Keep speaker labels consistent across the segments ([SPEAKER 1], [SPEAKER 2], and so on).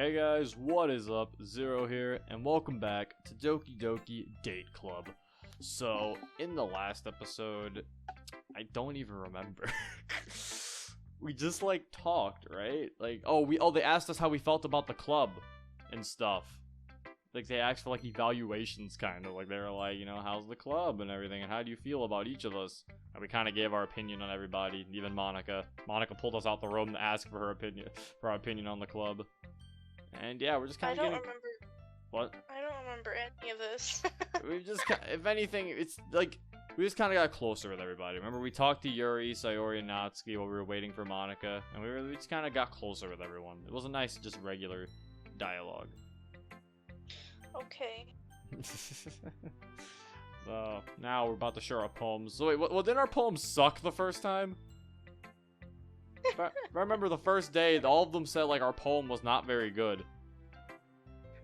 [SPEAKER 1] Hey guys, what is up? Zero here, and welcome back to Doki Doki Date Club. So, in the last episode, I don't even remember. We just talked, right? They asked us how we felt about the club and stuff. They asked for evaluations, kind of. They were how's the club and everything, and how do you feel about each of us? And we kind of gave our opinion on everybody, even Monika. Monika pulled us out the room to ask for our opinion on the club. And yeah, we're just kind of
[SPEAKER 2] remember.
[SPEAKER 1] What?
[SPEAKER 2] I don't remember any of this.
[SPEAKER 1] We just, if anything, it's we just kind of got closer with everybody. Remember, we talked to Yuri, Sayori, and Natsuki while we were waiting for Monika, and we just kind of got closer with everyone. It was a nice, just regular dialogue.
[SPEAKER 2] Okay.
[SPEAKER 1] So, now we're about to share our poems. So wait, didn't our poems suck the first time? I remember the first day, all of them said our poem was not very good.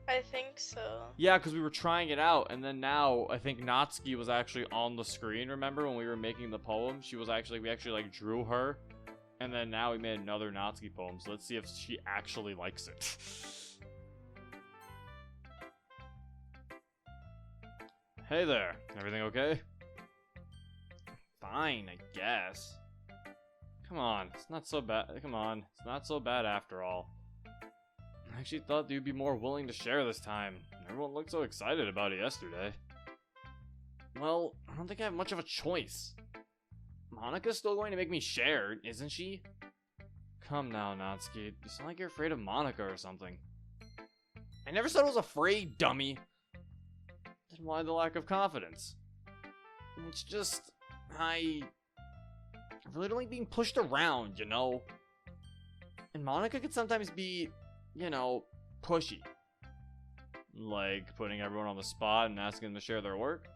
[SPEAKER 2] I think so.
[SPEAKER 1] Yeah, because we were trying it out, and then now I think Natsuki was actually on the screen. Remember when we were making the poem? We actually drew her, and then now we made another Natsuki poem. So let's see if she actually likes it. Hey there, everything okay? Fine, I guess. Come on, it's not so bad. Come on, it's not so bad after all. I actually thought you'd be more willing to share this time. Everyone looked so excited about it yesterday. Well, I don't think I have much of a choice. Monika's still going to make me share, isn't she? Come now, Natsuki. You sound like you're afraid of Monika or something. I never said I was afraid, dummy. Then why the lack of confidence? It's just, I really don't like being pushed around, you know? And Monika could sometimes be, pushy. Like putting everyone on the spot and asking them to share their work.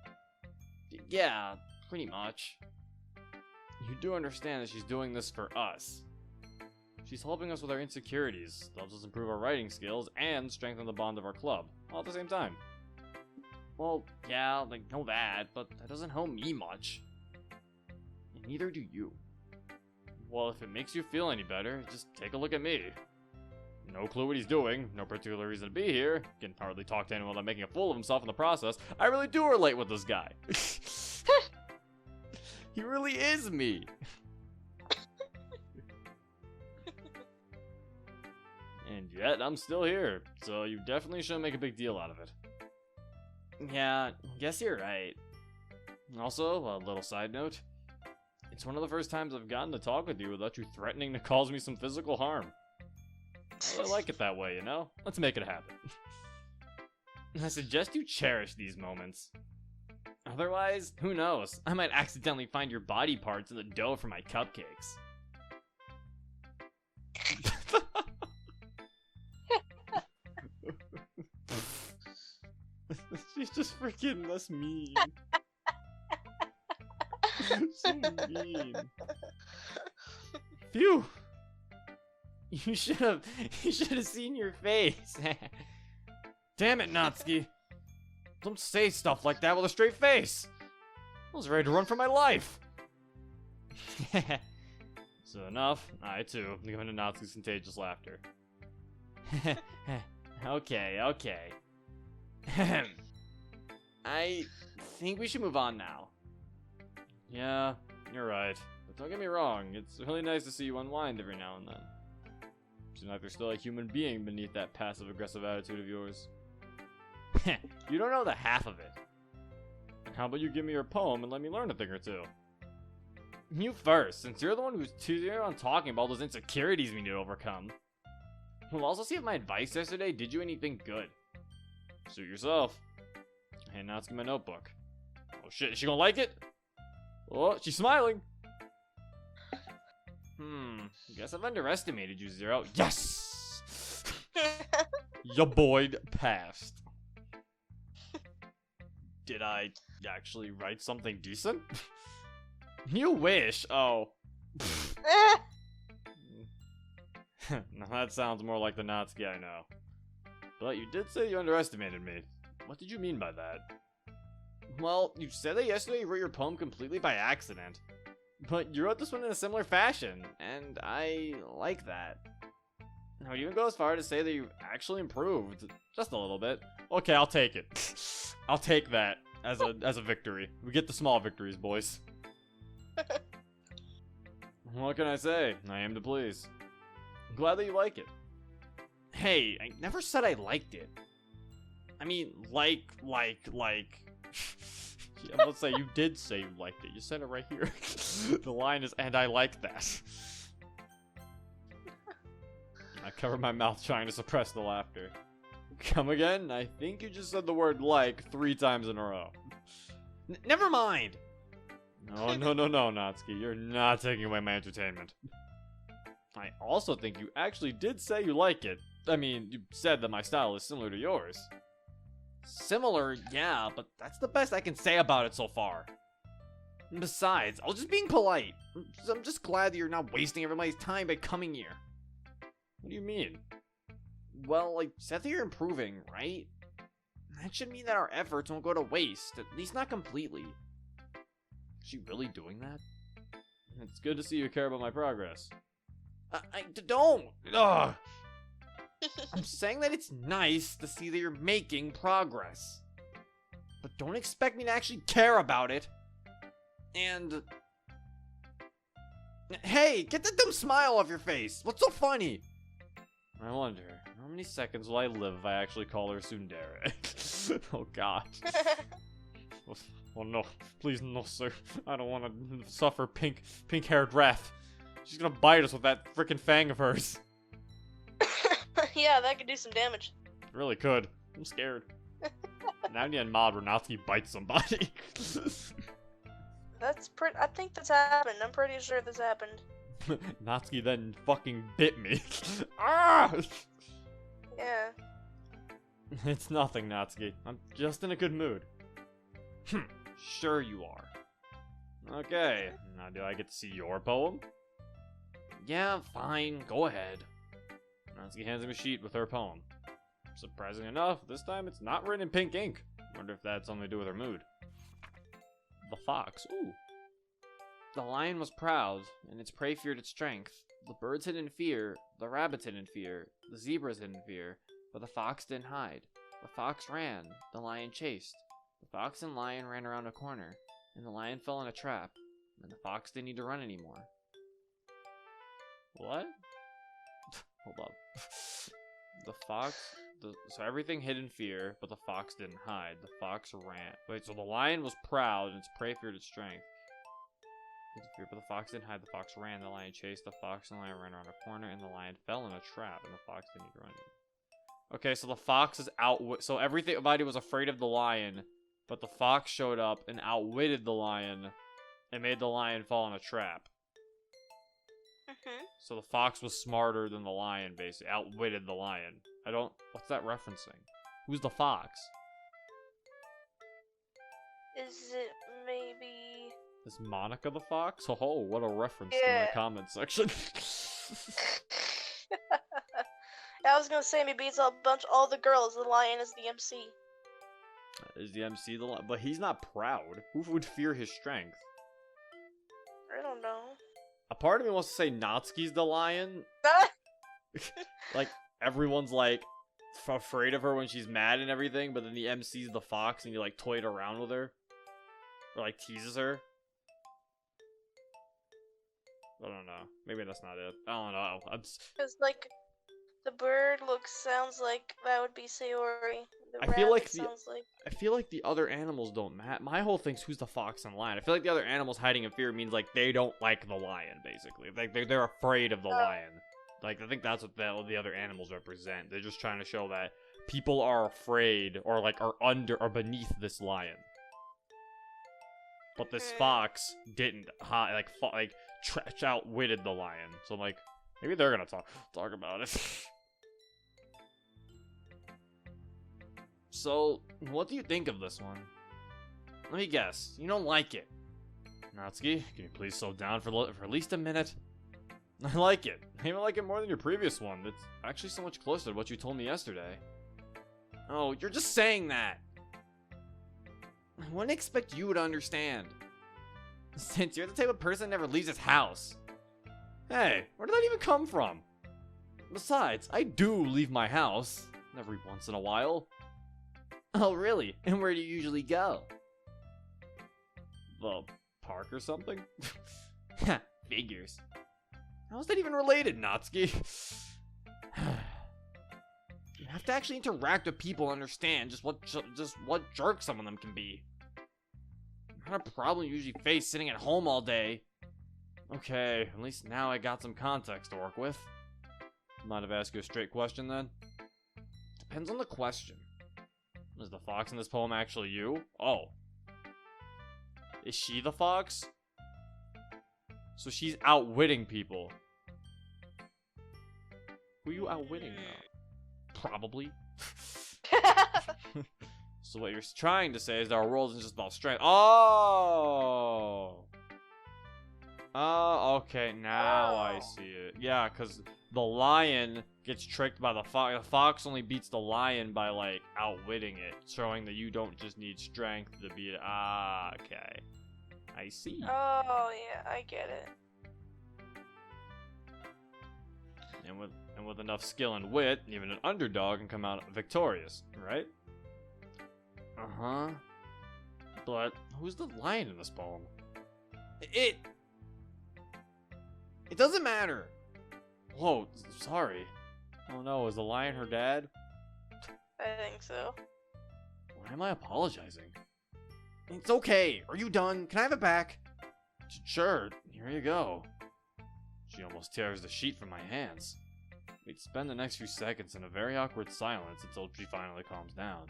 [SPEAKER 1] Yeah, pretty much. You do understand that she's doing this for us. She's helping us with our insecurities, helps us improve our writing skills, and strengthen the bond of our club, all at the same time. Well, yeah, know that, but that doesn't help me much. And neither do you. Well, if it makes you feel any better, just take a look at me. No clue what he's doing, no particular reason to be here, can hardly talk to anyone without making a fool of himself in the process. I really do relate with this guy. He really is me. And yet, I'm still here, so you definitely shouldn't make a big deal out of it. Yeah, guess you're right. Also, a little side note. It's one of the first times I've gotten to talk with you without you threatening to cause me some physical harm. I like it that way, you know? Let's make it happen. I suggest you cherish these moments. Otherwise, who knows? I might accidentally find your body parts in the dough for my cupcakes. She's just freaking less mean. So mean. Phew! You should have seen your face. Damn it, Natsuki. Don't say stuff like that with a straight face. I was ready to run for my life. So enough. I too am going to Natsuki's contagious laughter. Okay. I think we should move on now. Yeah, you're right. But don't get me wrong, it's really nice to see you unwind every now and then. Seems like there's still a human being beneath that passive-aggressive attitude of yours. You don't know the half of it. And how about you give me your poem and let me learn a thing or two? You first, since you're the one who's talking about those insecurities we need to overcome. We'll also see if my advice yesterday did you anything good. Suit yourself. Hey, now let's get my notebook. Oh shit, is she gonna like it? Oh, she's smiling. Guess I've underestimated you, Zero. Yes! Your boy passed. Did I actually write something decent? You wish. Oh. Now that sounds more like the Natsuki I know. But you did say you underestimated me. What did you mean by that? Well, you said that yesterday you wrote your poem completely by accident. But you wrote this one in a similar fashion, and I like that. I would even go as far to say that you actually improved. Just a little bit. Okay, I'll take it. I'll take that as a victory. We get the small victories, boys. What can I say? I aim to please. I'm glad that you like it. Hey, I never said I liked it. I mean, like. I'm gonna say you did say you liked it. You said it right here. The line is, and I like that. I covered my mouth trying to suppress the laughter. Come again? I think you just said the word like 3 times in a row. Never mind! No, Natsuki. You're not taking away my entertainment. I also think you actually did say you like it. I mean, you said that my style is similar to yours. Similar, yeah, but that's the best I can say about it so far. And besides, I was just being polite. I'm just glad that you're not wasting everybody's time by coming here. What do you mean? Well, like, said that you're improving, right? That should mean that our efforts won't go to waste, at least not completely. Is she really doing that? It's good to see you care about my progress. I don't! Ugh! I'm saying that it's nice to see that you're making progress. But don't expect me to actually care about it. And... Hey, get that dumb smile off your face! What's so funny? I wonder, how many seconds will I live if I actually call her tsundere? Oh god. Oh no, please no sir. I don't want to suffer pink-haired wrath. She's gonna bite us with that frickin' fang of hers.
[SPEAKER 2] Yeah, that could do some damage.
[SPEAKER 1] Really could. I'm scared. Now I need a mod where Natsuki bites somebody.
[SPEAKER 2] I think that's happened. I'm pretty sure this happened.
[SPEAKER 1] Natsuki then fucking bit me. Ah!
[SPEAKER 2] Yeah.
[SPEAKER 1] It's nothing, Natsuki. I'm just in a good mood. Sure you are. Okay, now do I get to see your poem? Yeah, fine, go ahead. Natsuki hands him a sheet with her poem. Surprisingly enough, this time it's not written in pink ink. Wonder if that had something to do with her mood. The fox, ooh. The lion was proud, and its prey feared its strength. The birds hid in fear, the rabbits hid in fear, the zebras hid in fear, but the fox didn't hide. The fox ran, the lion chased. The fox and lion ran around a corner, and the lion fell in a trap, and the fox didn't need to run anymore. What? Hold up. So everything hid in fear, but the fox didn't hide. The fox ran. Wait, so the lion was proud, and its prey feared its strength. But the fox didn't hide. The fox ran. The lion chased. The fox and the lion ran around a corner, and the lion fell in a trap, and the fox didn't need to run anymore. Okay, so the fox is so everybody was afraid of the lion, but the fox showed up and outwitted the lion, and made the lion fall in a trap. So the fox was smarter than the lion, basically. Outwitted the lion. What's that referencing? Who's the fox?
[SPEAKER 2] Is it maybe...
[SPEAKER 1] Is Monika the fox? Oh, what a reference to my comment section.
[SPEAKER 2] I was gonna say maybe it's all the girls. The lion is the MC.
[SPEAKER 1] Is the MC the lion? But he's not proud. Who would fear his strength?
[SPEAKER 2] I don't know.
[SPEAKER 1] A part of me wants to say Natsuki's the lion. Like, everyone's like afraid of her when she's mad and everything, but then the MC's the fox and you like toyed around with her. Or like teases her. I don't know. Maybe that's not it. I don't know.
[SPEAKER 2] Because like the bird sounds like that would be Sayori.
[SPEAKER 1] I feel like the other animals don't matter. My whole thing's who's the fox and lion. I feel like the other animals hiding in fear means like they don't like the lion, basically. Like they're afraid of the lion. Like I think that's what the other animals represent. They're just trying to show that people are afraid or like are under or beneath this lion. But this fox didn't outwitted the lion. So like maybe they're gonna talk about it. So, what do you think of this one? Let me guess. You don't like it. Natsuki, can you please slow down for at least a minute? I like it. I even like it more than your previous one. It's actually so much closer to what you told me yesterday. Oh, you're just saying that. I wouldn't expect you to understand. Since you're the type of person that never leaves his house. Hey, where did that even come from? Besides, I do leave my house every once in a while.
[SPEAKER 3] Oh, really? And where do you usually go?
[SPEAKER 1] The park or something?
[SPEAKER 3] Ha, figures.
[SPEAKER 1] How's that even related, Natsuki?
[SPEAKER 3] You have to actually interact with people and understand just what jerks some of them can be. Not a problem you usually face sitting at home all day.
[SPEAKER 1] Okay, at least now I got some context to work with. Might have asked you a straight question then?
[SPEAKER 3] Depends on the question.
[SPEAKER 1] Is the fox in this poem actually you? Oh. Is she the fox? So she's outwitting people. Who are you outwitting now? Probably. So what you're trying to say is that our world isn't just about strength. Oh! Oh, okay, now I see it. Yeah, because the lion gets tricked by the fox. The fox only beats the lion by, like, outwitting it, showing that you don't just need strength to beat it. Ah, okay. I see.
[SPEAKER 2] Oh, yeah, I get it.
[SPEAKER 1] And with enough skill and wit, even an underdog can come out victorious, right?
[SPEAKER 3] Uh-huh.
[SPEAKER 1] But who's the lion in this poem?
[SPEAKER 3] It doesn't matter.
[SPEAKER 1] Whoa, sorry. Oh no, is the lion her dad?
[SPEAKER 2] I think so.
[SPEAKER 1] Why am I apologizing?
[SPEAKER 3] It's okay. Are you done? Can I have it back?
[SPEAKER 1] Sure, here you go. She almost tears the sheet from my hands. We'd spend the next few seconds in a very awkward silence until she finally calms down.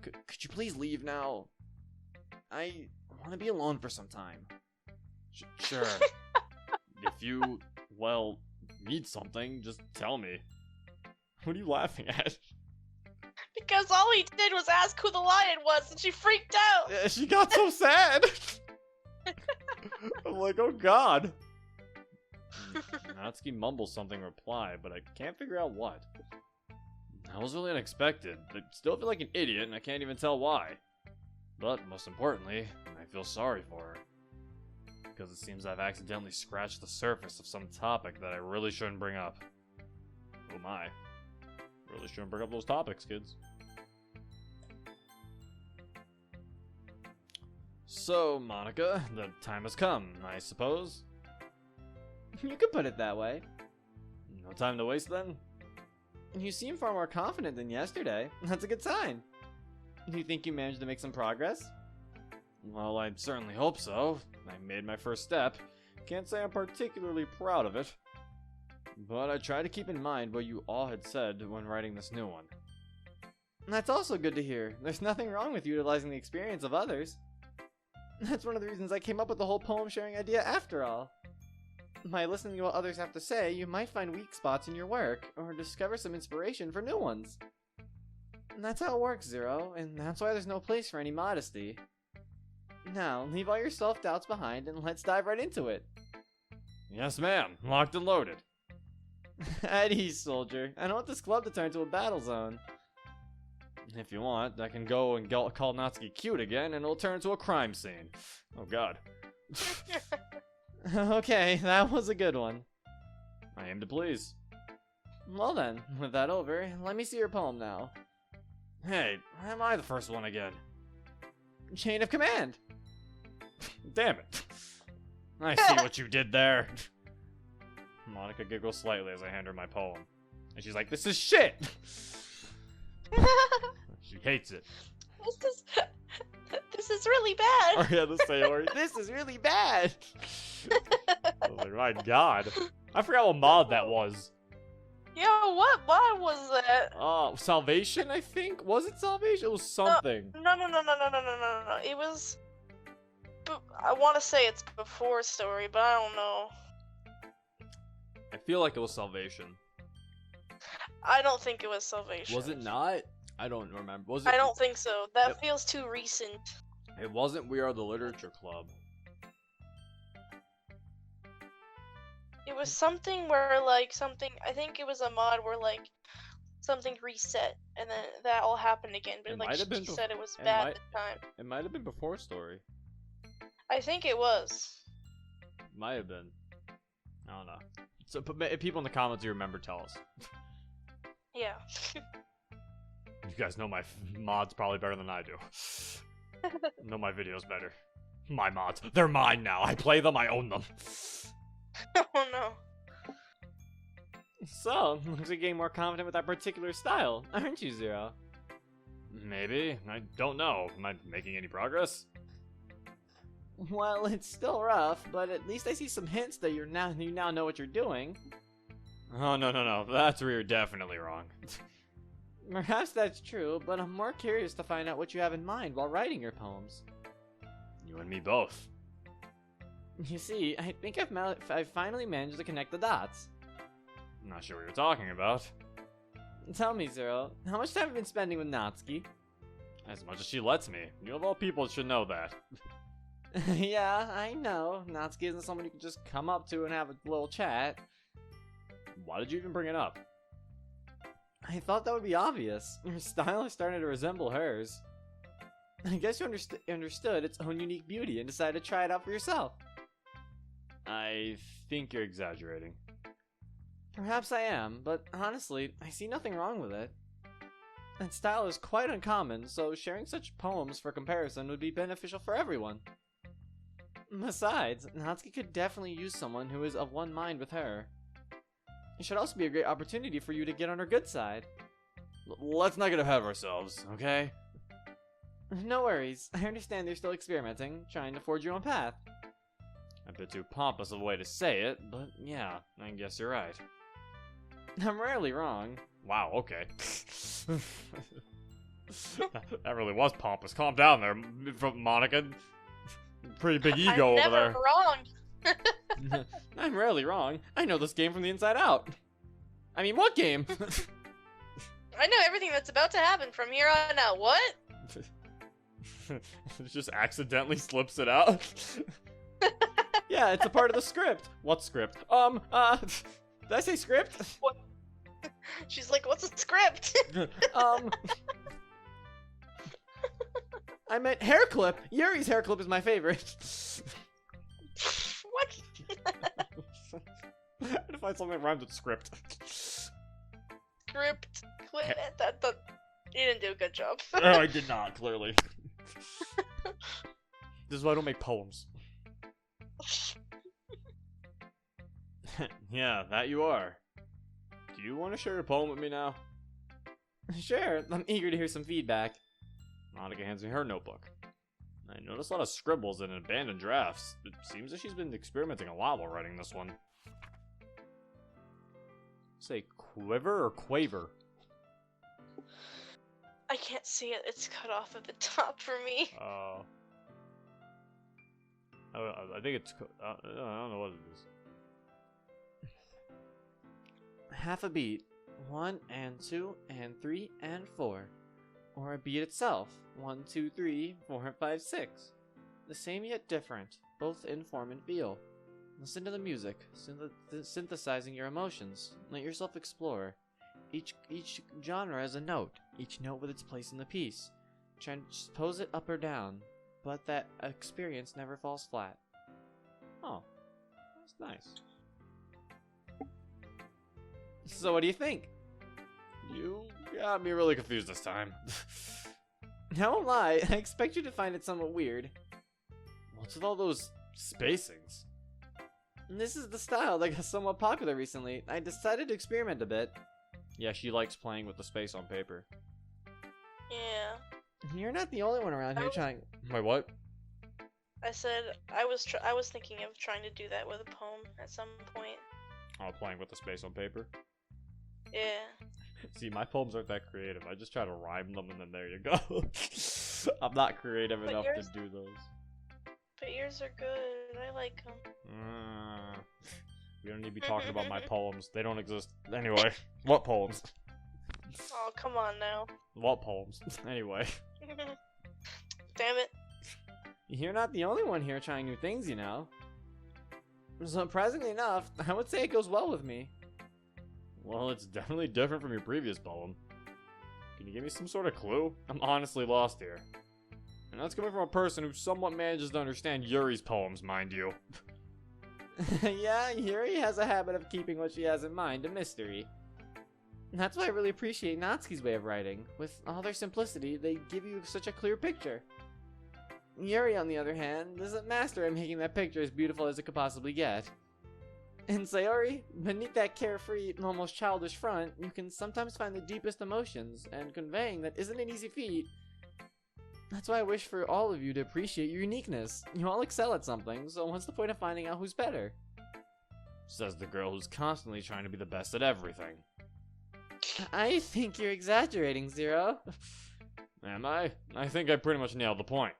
[SPEAKER 3] Could you please leave now? I want to be alone for some time.
[SPEAKER 1] Sure. If you, well, need something, just tell me. What are you laughing at?
[SPEAKER 2] Because all he did was ask who the lion was, and she freaked out.
[SPEAKER 1] Yeah, she got so sad. I'm like, oh god. Natsuki mumbles something in reply, but I can't figure out what. That was really unexpected. I still feel like an idiot, and I can't even tell why. But, most importantly, I feel sorry for her. Because it seems I've accidentally scratched the surface of some topic that I really shouldn't bring up. Oh my. Really shouldn't bring up those topics, kids. So, Monika, the time has come, I suppose.
[SPEAKER 3] You could put it that way.
[SPEAKER 1] No time to waste then?
[SPEAKER 3] You seem far more confident than yesterday. That's a good sign. Do you think you managed to make some progress?
[SPEAKER 1] Well, I certainly hope so. I made my first step. Can't say I'm particularly proud of it. But I try to keep in mind what you all had said when writing this new one.
[SPEAKER 3] That's also good to hear. There's nothing wrong with utilizing the experience of others. That's one of the reasons I came up with the whole poem sharing idea after all. By listening to what others have to say, you might find weak spots in your work, or discover some inspiration for new ones. And that's how it works, Zero, and that's why there's no place for any modesty. Now, leave all your self-doubts behind and let's dive right into it.
[SPEAKER 1] Yes, ma'am. Locked and loaded.
[SPEAKER 3] At ease, soldier. I don't want this club to turn into a battle zone.
[SPEAKER 1] If you want, I can go and call Natsuki cute again, and it'll turn into a crime scene. Oh god.
[SPEAKER 3] Okay, that was a good one.
[SPEAKER 1] I aim to please.
[SPEAKER 3] Well then, with that over, let me see your poem now.
[SPEAKER 1] Hey, why am I the first one again?
[SPEAKER 3] Chain of command!
[SPEAKER 1] Damn it. I see what you did there. Monika giggles slightly as I hand her my poem. And she's like, this is shit! She hates it.
[SPEAKER 2] This is really bad.
[SPEAKER 1] Oh yeah, the Sayori.
[SPEAKER 3] This is really bad!
[SPEAKER 1] I was like, my god. I forgot what mod that was.
[SPEAKER 2] Yo, what mod was that?
[SPEAKER 1] Salvation, I think? Was it Salvation? It was something.
[SPEAKER 2] No. It was... I want to say it's before story, but I don't know.
[SPEAKER 1] I feel like it was Salvation.
[SPEAKER 2] I don't think it was Salvation.
[SPEAKER 1] Was it not? I don't remember. Was it?
[SPEAKER 2] I don't think so. That feels too recent.
[SPEAKER 1] It wasn't We Are the Literature Club.
[SPEAKER 2] It was something where, like, I think it was a mod where, like, something reset, and then that all happened again, but, like, she said it was bad at the time.
[SPEAKER 1] It might have been before story.
[SPEAKER 2] I think it was.
[SPEAKER 1] Might have been. I don't know. So, if people in the comments you remember, tell us.
[SPEAKER 2] Yeah.
[SPEAKER 1] You guys know my mods probably better than I do. Know my videos better. My mods. They're mine now. I play them, I own them.
[SPEAKER 2] Oh no.
[SPEAKER 3] So, looks like you're getting more confident with that particular style, aren't you, Zero?
[SPEAKER 1] Maybe. I don't know. Am I making any progress?
[SPEAKER 3] Well, it's still rough, but at least I see some hints that you now know what you're doing.
[SPEAKER 1] Oh, no. That's where you're definitely wrong.
[SPEAKER 3] Perhaps that's true, but I'm more curious to find out what you have in mind while writing your poems.
[SPEAKER 1] You and me both.
[SPEAKER 3] You see, I think I've finally managed to connect the dots.
[SPEAKER 1] I'm not sure what you're talking about.
[SPEAKER 3] Tell me, Zero, how much time have you been spending with Natsuki?
[SPEAKER 1] As much as she lets me. You of all people should know that.
[SPEAKER 3] Yeah, I know. Natsuki isn't someone you can just come up to and have a little chat.
[SPEAKER 1] Why did you even bring it up?
[SPEAKER 3] I thought that would be obvious. Your style is starting to resemble hers. I guess you understood its own unique beauty and decided to try it out for yourself.
[SPEAKER 1] I think you're exaggerating.
[SPEAKER 3] Perhaps I am, but honestly, I see nothing wrong with it. That style is quite uncommon, so sharing such poems for comparison would be beneficial for everyone. Besides, Natsuki could definitely use someone who is of one mind with her. It should also be a great opportunity for you to get on her good side.
[SPEAKER 1] Let's not get ahead of ourselves, okay?
[SPEAKER 3] No worries, I understand you're still experimenting, trying to forge your own path.
[SPEAKER 1] A bit too pompous of a way to say it, but yeah, I guess you're right.
[SPEAKER 3] I'm rarely wrong.
[SPEAKER 1] Wow, okay. That really was pompous. Calm down there, Monika. Pretty big ego over there.
[SPEAKER 2] I'm never wrong.
[SPEAKER 3] I'm rarely wrong. I know this game from the inside out. I mean, what game?
[SPEAKER 2] I know everything that's about to happen from here on out. What?
[SPEAKER 1] Just accidentally slips it out.
[SPEAKER 3] Yeah, it's a part of the script. What script? Did I say script?
[SPEAKER 2] What? She's like, what's a script?
[SPEAKER 3] I meant hair clip. Yuri's hair clip is my favorite.
[SPEAKER 2] What?
[SPEAKER 1] I had to find something that rhymes with script.
[SPEAKER 2] Script. That you didn't do a good job.
[SPEAKER 1] Oh, I did not, clearly. This is why I don't make poems. Yeah, that you are. Do you want to share a poem with me now?
[SPEAKER 3] Sure, I'm eager to hear some feedback.
[SPEAKER 1] Monika hands me her notebook. I noticed a lot of scribbles and abandoned drafts. It seems that she's been experimenting a lot while writing this one. Say quiver or quaver?
[SPEAKER 2] I can't see it. It's cut off at the top for me.
[SPEAKER 1] I think it's... I don't know what it is.
[SPEAKER 3] Half a beat. 1 and 2 and 3 and 4. Or a beat itself. 1, 2, 3, 4, 5, 6. The same yet different, both in form and feel. Listen to the music, synthesizing your emotions. Let yourself explore. Each genre is a note, each note with its place in the piece. Transpose it up or down, but that experience never falls flat.
[SPEAKER 1] Oh, that's nice.
[SPEAKER 3] So what do you think?
[SPEAKER 1] You got me really confused this time.
[SPEAKER 3] How am I? I expect you to find it somewhat weird.
[SPEAKER 1] What's with all those spacings?
[SPEAKER 3] This is the style that got somewhat popular recently. I decided to experiment a bit.
[SPEAKER 1] Yeah, she likes playing with the space on paper.
[SPEAKER 2] Yeah.
[SPEAKER 3] You're not the only one around here trying.
[SPEAKER 1] Wait, what?
[SPEAKER 2] I said I was thinking of trying to do that with a poem at some point.
[SPEAKER 1] Oh, playing with the space on paper?
[SPEAKER 2] Yeah.
[SPEAKER 1] See, my poems aren't that creative. I just try to rhyme them and then there you go. I'm not creative enough to do those.
[SPEAKER 2] But yours are good. I like them.
[SPEAKER 1] We don't need to be talking about my poems. They don't exist. Anyway, what poems?
[SPEAKER 2] Oh, come on now.
[SPEAKER 1] What poems? Anyway.
[SPEAKER 2] Damn it.
[SPEAKER 3] You're not the only one here trying new things, you know. Surprisingly enough, I would say it goes well with me.
[SPEAKER 1] Well, it's definitely different from your previous poem. Can you give me some sort of clue? I'm honestly lost here. And that's coming from a person who somewhat manages to understand Yuri's poems, mind you.
[SPEAKER 3] Yeah, Yuri has a habit of keeping what she has in mind a mystery. And that's why I really appreciate Natsuki's way of writing. With all their simplicity, they give you such a clear picture. Yuri, on the other hand, is a master at making that picture as beautiful as it could possibly get. And Sayori, beneath that carefree, almost childish front, you can sometimes find the deepest emotions, and conveying that isn't an easy feat. That's why I wish for all of you to appreciate your uniqueness. You all excel at something, so what's the point of finding out who's better?
[SPEAKER 1] Says the girl who's constantly trying to be the best at everything.
[SPEAKER 3] I think you're exaggerating, Zero.
[SPEAKER 1] Am I? I think I pretty much nailed the point.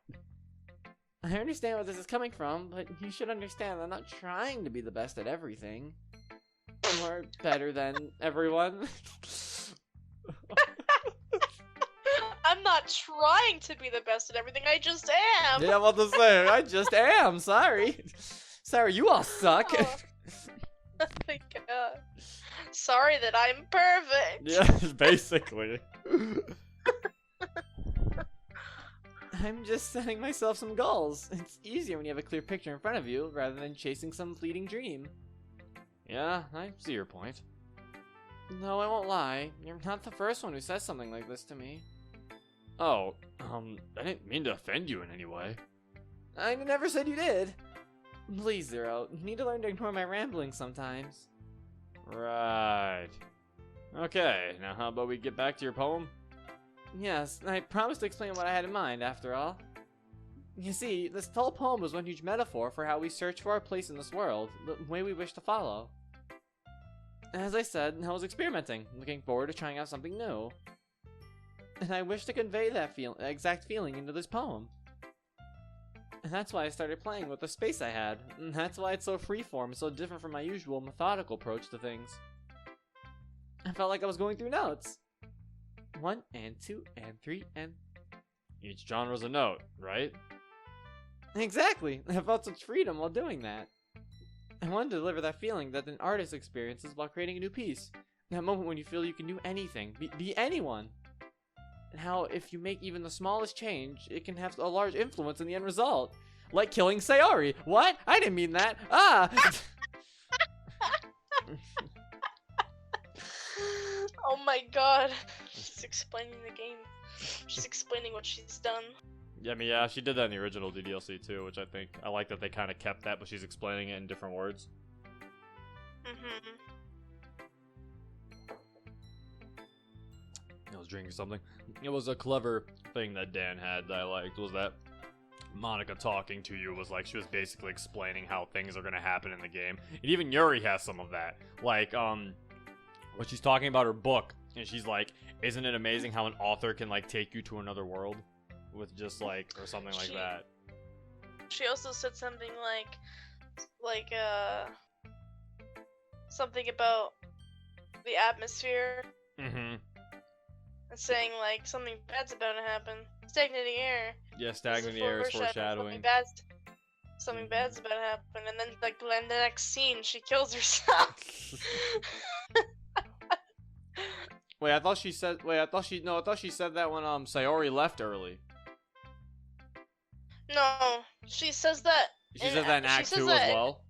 [SPEAKER 3] I understand where this is coming from, but you should understand I'm not trying to be the best at everything. Or better than everyone.
[SPEAKER 2] I'm not trying to be the best at everything, I just am!
[SPEAKER 3] Yeah, I'm about to say, I just am, sorry. Sorry, you all suck.
[SPEAKER 2] Oh my god. Sorry that I'm perfect!
[SPEAKER 1] Yeah, basically.
[SPEAKER 3] I'm just setting myself some goals. It's easier when you have a clear picture in front of you, rather than chasing some fleeting dream.
[SPEAKER 1] Yeah, I see your point.
[SPEAKER 3] No, I won't lie. You're not the first one who says something like this to me.
[SPEAKER 1] Oh, I didn't mean to offend you in any way.
[SPEAKER 3] I never said you did. Please, Zero, you need to learn to ignore my rambling sometimes.
[SPEAKER 1] Right. Okay, now how about we get back to your poem?
[SPEAKER 3] Yes, I promised to explain what I had in mind, after all. You see, this whole poem was one huge metaphor for how we search for our place in this world, the way we wish to follow. As I said, I was experimenting, looking forward to trying out something new. And I wish to convey that exact feeling into this poem. And that's why I started playing with the space I had, and that's why it's so freeform and so different from my usual methodical approach to things. I felt like I was going through notes. 1 and 2 and 3 and...
[SPEAKER 1] Each genre's a note, right?
[SPEAKER 3] Exactly! I felt such freedom while doing that. I wanted to deliver that feeling that an artist experiences while creating a new piece. That moment when you feel you can do anything, be anyone. And how, if you make even the smallest change, it can have a large influence in the end result. Like killing Sayori! What? I didn't mean that! Ah!
[SPEAKER 2] Oh my god. She's explaining the game. She's explaining what she's done.
[SPEAKER 1] Yeah, I mean, yeah, she did that in the original DDLC too, which I like that they kind of kept that, but she's explaining it in different words.
[SPEAKER 2] Mm-hmm.
[SPEAKER 1] I was drinking something. It was a clever thing that Dan had that I liked, was that Monika talking to you was like, she was basically explaining how things are going to happen in the game. And even Yuri has some of that. Like, when she's talking about her book, and she's like, isn't it amazing how an author can, like, take you to another world? With just, like, or something like that.
[SPEAKER 2] She also said something something about the atmosphere.
[SPEAKER 1] Mm-hmm.
[SPEAKER 2] And saying, like, something bad's about to happen. Stagnating air.
[SPEAKER 1] Yeah, stagnating air is foreshadowing.
[SPEAKER 2] Something bad's about to happen. And then, like, in the next scene, she kills herself.
[SPEAKER 1] I thought she said that when, Sayori left early.
[SPEAKER 2] No, she says that.
[SPEAKER 1] She says that in Act 2 as well?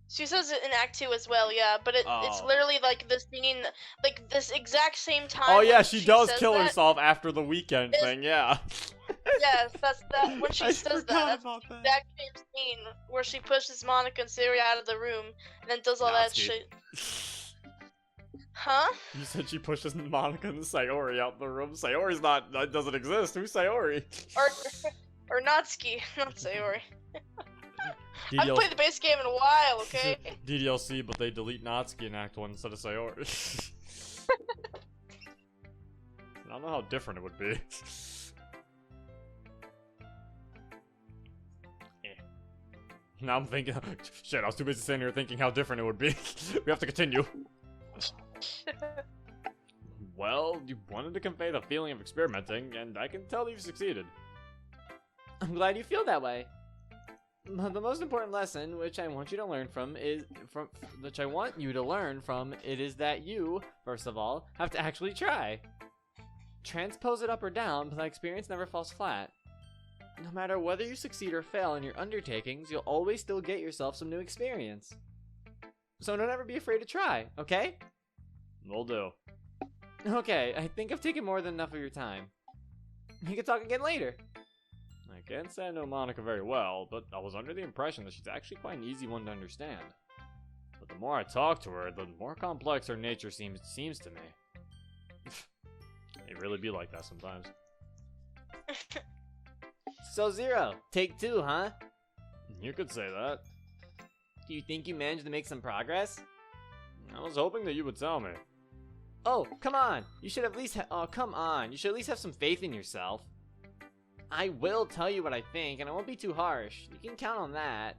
[SPEAKER 2] She says it in Act 2 as well, yeah, but it's literally like the scene, like this exact same time.
[SPEAKER 1] Oh yeah, she does kill herself after the weekend thing, yeah.
[SPEAKER 2] Yes, that's that. When she says that's the exact same scene where she pushes Monika and Sayori out of the room and then does all that shit. Huh?
[SPEAKER 1] You said she pushes Monika and Sayori out the room. Sayori's not, that doesn't exist. Who's Sayori?
[SPEAKER 2] Or Natsuki, not Sayori. I haven't played the base game in a while, okay?
[SPEAKER 1] DDLC, but they delete Natsuki in Act 1 instead of Sayori. I don't know how different it would be. Now I'm thinking, shit, I was too busy sitting here thinking how different it would be. We have to continue. Well, you wanted to convey the feeling of experimenting, and I can tell you've succeeded.
[SPEAKER 3] I'm glad you feel that way. The most important lesson, which I want you to learn from, is that you, first of all, have to actually try. Transpose it up or down, but that experience never falls flat. No matter whether you succeed or fail in your undertakings, you'll always still get yourself some new experience. So don't ever be afraid to try, okay?
[SPEAKER 1] Will do.
[SPEAKER 3] Okay, I think I've taken more than enough of your time. We can talk again later.
[SPEAKER 1] I can't say I know Monika very well, but I was under the impression that she's actually quite an easy one to understand. But the more I talk to her, the more complex her nature seems to me. It really be like that sometimes.
[SPEAKER 3] So Zero, take 2, huh?
[SPEAKER 1] You could say that.
[SPEAKER 3] Do you think you managed to make some progress?
[SPEAKER 1] I was hoping that you would tell me.
[SPEAKER 3] Oh, come on! You should at least come on! You should at least have some faith in yourself. I will tell you what I think, and I won't be too harsh. You can count on that.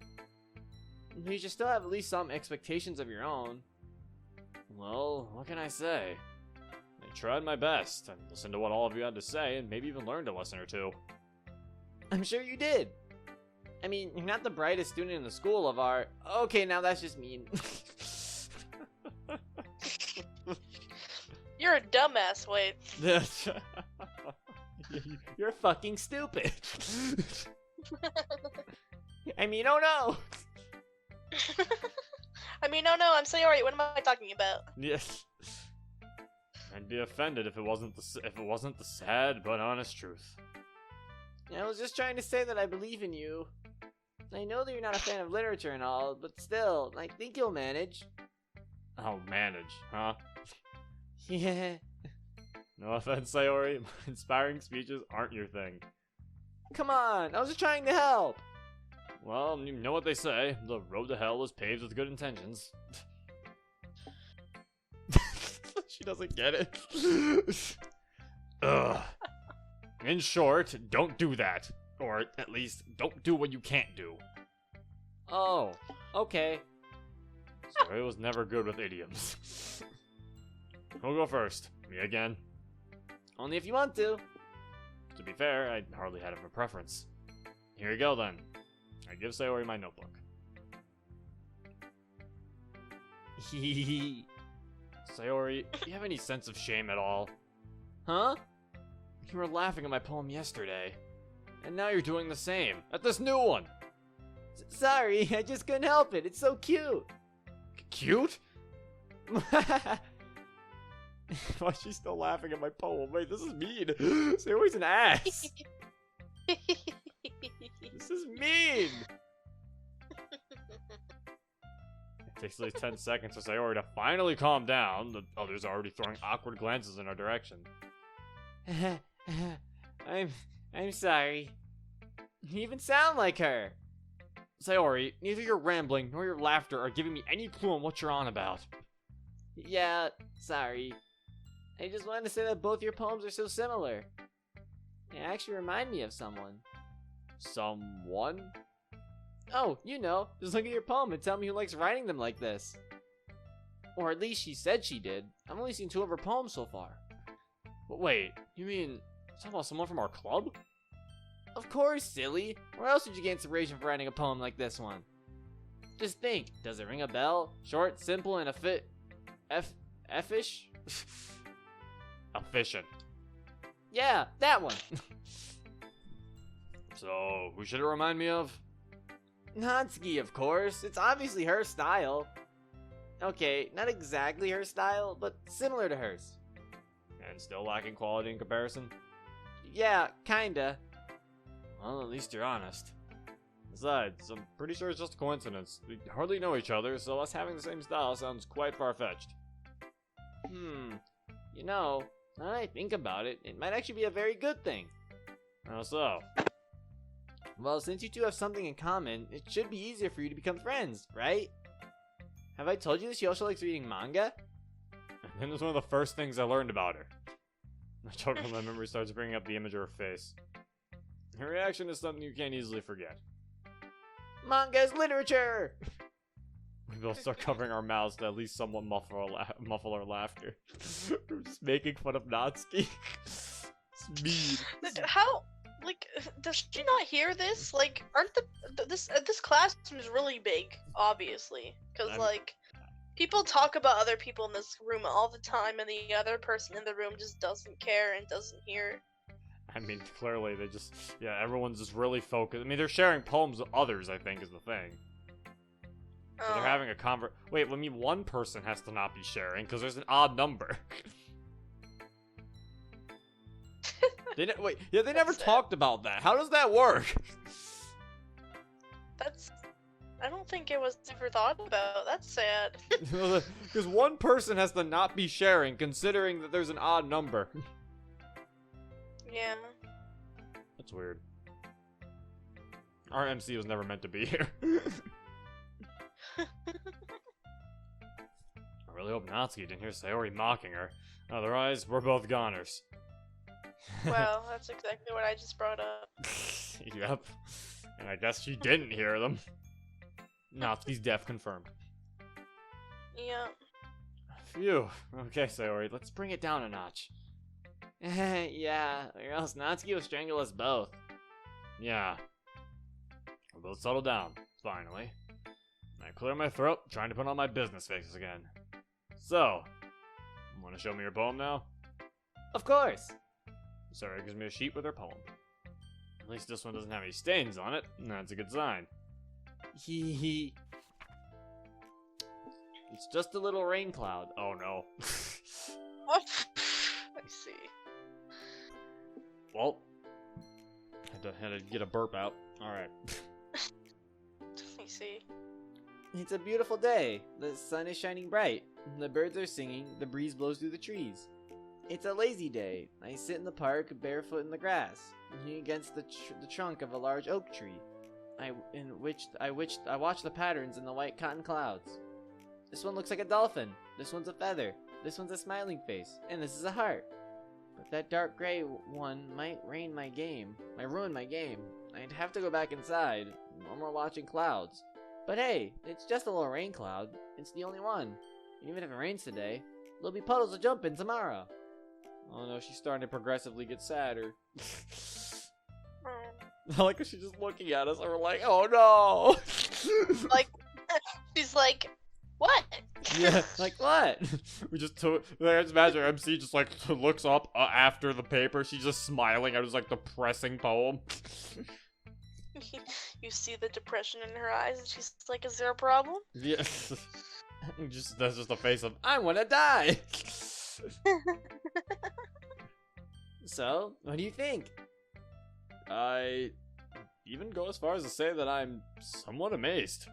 [SPEAKER 3] But you should still have at least some expectations of your own.
[SPEAKER 1] Well, what can I say? I tried my best. I listened to what all of you had to say, and maybe even learned a lesson or two.
[SPEAKER 3] I'm sure you did. I mean, you're not the brightest student in the school of art. Okay, now that's just mean.
[SPEAKER 2] You're a dumbass, Wade.
[SPEAKER 3] You're fucking stupid. I mean, oh no.
[SPEAKER 2] I mean, oh no, I'm Sayori. What am I talking about?
[SPEAKER 1] Yes. I'd be offended if it wasn't the sad but honest truth.
[SPEAKER 3] I was just trying to say that I believe in you. I know that you're not a fan of literature and all, but still, I think you'll manage.
[SPEAKER 1] I'll manage, huh?
[SPEAKER 3] Yeah.
[SPEAKER 1] No offense, Sayori. Inspiring speeches aren't your thing.
[SPEAKER 3] Come on, I was just trying to help.
[SPEAKER 1] Well, you know what they say. The road to hell is paved with good intentions. She doesn't get it. Ugh. In short, don't do that. Or, at least, don't do what you can't do.
[SPEAKER 3] Oh, okay.
[SPEAKER 1] Sayori was never good with idioms. Who'll go first? Me again?
[SPEAKER 3] Only if you want to.
[SPEAKER 1] To be fair, I hardly had a preference. Here you go, then. I give Sayori my notebook. Sayori, do you have any sense of shame at all?
[SPEAKER 3] Huh?
[SPEAKER 1] You were laughing at my poem yesterday. And now you're doing the same. At this new one!
[SPEAKER 3] Sorry, I just couldn't help it. It's so cute.
[SPEAKER 1] Cute? Why is she still laughing at my poem? Wait, this is mean. Sayori's an ass. This is mean. It takes at least 10 seconds for Sayori to finally calm down. The others are already throwing awkward glances in our direction.
[SPEAKER 3] I'm sorry. You even sound like her.
[SPEAKER 1] Sayori, neither your rambling nor your laughter are giving me any clue on what you're on about.
[SPEAKER 3] Yeah, sorry. I just wanted to say that both your poems are so similar. They actually remind me of someone.
[SPEAKER 1] Someone?
[SPEAKER 3] Oh, you know, just look at your poem and tell me who likes writing them like this. Or at least she said she did. I've only seen 2 of her poems so far.
[SPEAKER 1] But wait, you mean talking about someone from our club?
[SPEAKER 3] Of course, silly. Where else would you get inspiration for writing a poem like this one? Just think, does it ring a bell? Short, simple, and F-ish?
[SPEAKER 1] Efficient.
[SPEAKER 3] Yeah, that one.
[SPEAKER 1] So, who should it remind me of?
[SPEAKER 3] Natsuki, of course. It's obviously her style. Okay, not exactly her style, but similar to hers.
[SPEAKER 1] And still lacking quality in comparison?
[SPEAKER 3] Yeah, kinda.
[SPEAKER 1] Well, at least you're honest. Besides, I'm pretty sure it's just a coincidence. We hardly know each other, so us having the same style sounds quite far-fetched.
[SPEAKER 3] You know, now that I think about it, it might actually be a very good thing.
[SPEAKER 1] How so?
[SPEAKER 3] Well, since you 2 have something in common, it should be easier for you to become friends, right? Have I told you that she also likes reading manga?
[SPEAKER 1] And that's one of the first things I learned about her. I choke when my memory starts bringing up the image of her face. Her reaction is something you can't easily forget.
[SPEAKER 3] Manga is literature!
[SPEAKER 1] We both start covering our mouths to at least somewhat muffle our laughter. We're just making fun of Natsuki. It's mean.
[SPEAKER 2] How? Like, does she not hear this? Like, aren't this classroom is really big, obviously, because like people talk about other people in this room all the time, and the other person in the room just doesn't care and doesn't hear.
[SPEAKER 1] I mean, clearly they just, yeah, everyone's just really focused. I mean, they're sharing poems with others, I think, is the thing. So they're having a Wait, I mean, one person has to not be sharing, because there's an odd number. They never talked about that. How does that work?
[SPEAKER 2] I don't think it was ever thought about. That's sad.
[SPEAKER 1] Because one person has to not be sharing, considering that there's an odd number.
[SPEAKER 2] Yeah.
[SPEAKER 1] That's weird. Our MC was never meant to be here. I really hope Natsuki didn't hear Sayori mocking her. Otherwise, we're both goners.
[SPEAKER 2] Well, that's exactly what I just brought up.
[SPEAKER 1] Yep. And I guess she didn't hear them. Natsuki's deaf confirmed.
[SPEAKER 2] Yeah.
[SPEAKER 1] Phew. Okay, Sayori, let's bring it down a notch.
[SPEAKER 3] Yeah, or else Natsuki will strangle us both.
[SPEAKER 1] Yeah. We'll both settle down, finally. I clear my throat, trying to put on my business faces again. So, want to show me your poem now?
[SPEAKER 3] Of course!
[SPEAKER 1] Sayori gives me a sheet with her poem. At least this one doesn't have any stains on it, and that's a good sign.
[SPEAKER 3] Hee. It's just a little rain cloud.
[SPEAKER 1] Oh no.
[SPEAKER 2] What? I see.
[SPEAKER 1] Well, had to get a burp out. Alright.
[SPEAKER 2] I see.
[SPEAKER 3] It's a beautiful day. The sun is shining bright. The birds are singing. The breeze blows through the trees. It's a lazy day. I sit in the park, barefoot in the grass, leaning against the trunk of a large oak tree. I watch the patterns in the white cotton clouds. This one looks like a dolphin. This one's a feather. This one's a smiling face. And this is a heart. But that dark gray one might ruin my game. I'd have to go back inside. No more watching clouds. But hey, it's just a little rain cloud. It's the only one. Even if it rains today, there'll be puddles to jump in tomorrow. Oh no, she's starting to progressively get sadder. I like how she's just looking at us and we're like, oh no!
[SPEAKER 2] Like, she's like, what?
[SPEAKER 3] Yeah, like what?
[SPEAKER 1] We just I just imagine MC just like looks up after the paper. She's just smiling at his like depressing poem.
[SPEAKER 2] You see the depression in her eyes, and she's like, "Is there a problem?"
[SPEAKER 1] Yeah, that's just a face of I want to die.
[SPEAKER 3] So, what do you think?
[SPEAKER 1] I even go as far as to say that I'm somewhat amazed.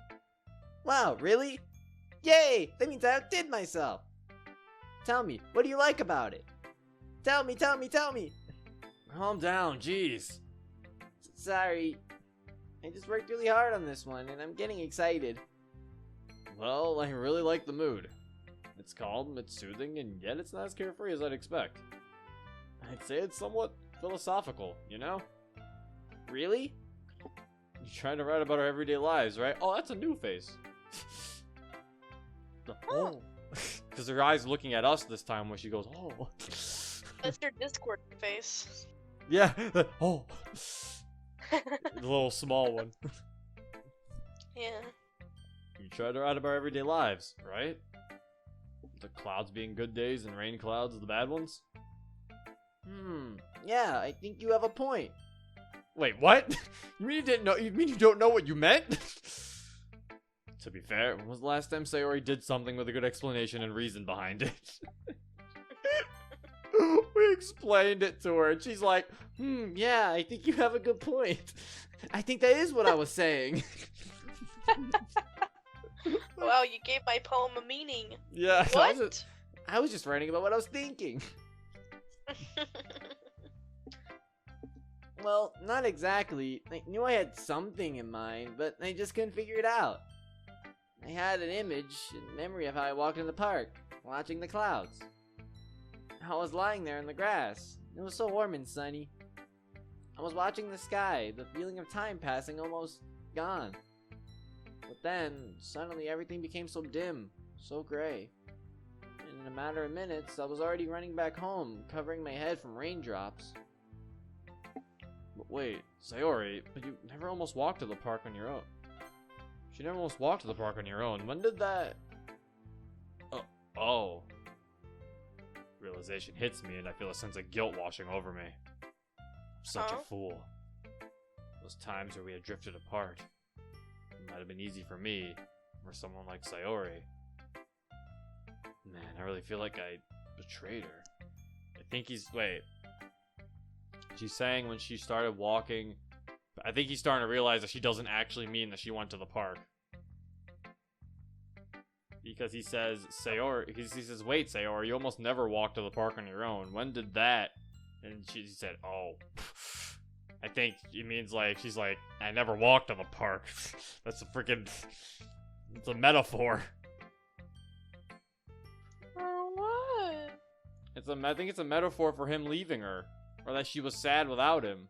[SPEAKER 3] Wow, really? Yay! That means I outdid myself. Tell me, what do you like about it? Tell me.
[SPEAKER 1] Calm down, jeez.
[SPEAKER 3] Sorry. I just worked really hard on this one, and I'm getting excited.
[SPEAKER 1] Well, I really like the mood. It's calm, it's soothing, and yet it's not as carefree as I'd expect. I'd say it's somewhat philosophical, you know?
[SPEAKER 3] Really?
[SPEAKER 1] You're trying to write about our everyday lives, right? Oh, that's a new face.
[SPEAKER 2] Oh.
[SPEAKER 1] Because her eyes looking at us this time when she goes, oh.
[SPEAKER 2] That's your Discord face.
[SPEAKER 1] Yeah, oh. The little small one.
[SPEAKER 2] Yeah.
[SPEAKER 1] You try to write about our everyday lives, right? The clouds being good days and rain clouds the bad ones?
[SPEAKER 3] Yeah, I think you have a point.
[SPEAKER 1] Wait, what? You mean you didn't know? You mean you don't know what you meant? To be fair, when was the last time Sayori did something with a good explanation and reason behind it? We explained it to her, and she's like,
[SPEAKER 3] yeah, I think you have a good point. I think that is what I was saying.
[SPEAKER 2] Wow, you gave my poem a meaning.
[SPEAKER 1] Yeah.
[SPEAKER 2] What?
[SPEAKER 3] I was just writing about what I was thinking. Well, not exactly. I knew I had something in mind, but I just couldn't figure it out. I had an image and memory of how I walked in the park, watching the clouds. I was lying there in the grass. It was so warm and sunny. I was watching the sky, the feeling of time passing almost gone. But then, suddenly everything became so dim, so gray. And in a matter of minutes, I was already running back home, covering my head from raindrops.
[SPEAKER 1] But wait, Sayori, but you never almost walked to the park on your own. You never almost walked to the park on your own. When did that... Oh. Realization hits me and I feel a sense of guilt washing over me. such a fool. Those times where we had drifted apart. It might have been easy for me, or someone like Sayori. Man, I really feel like I betrayed her. I think wait. She's saying when she started walking, I think he's starting to realize that she doesn't actually mean that she went to the park. Because he says, Sayori, he says, wait, Sayori, you almost never walk to the park on your own. When did that? And she said, oh. I think it means like, she's like, I never walked to the park. That's a freaking, it's a metaphor.
[SPEAKER 2] What?
[SPEAKER 1] I think it's a metaphor for him leaving her. Or that she was sad without him.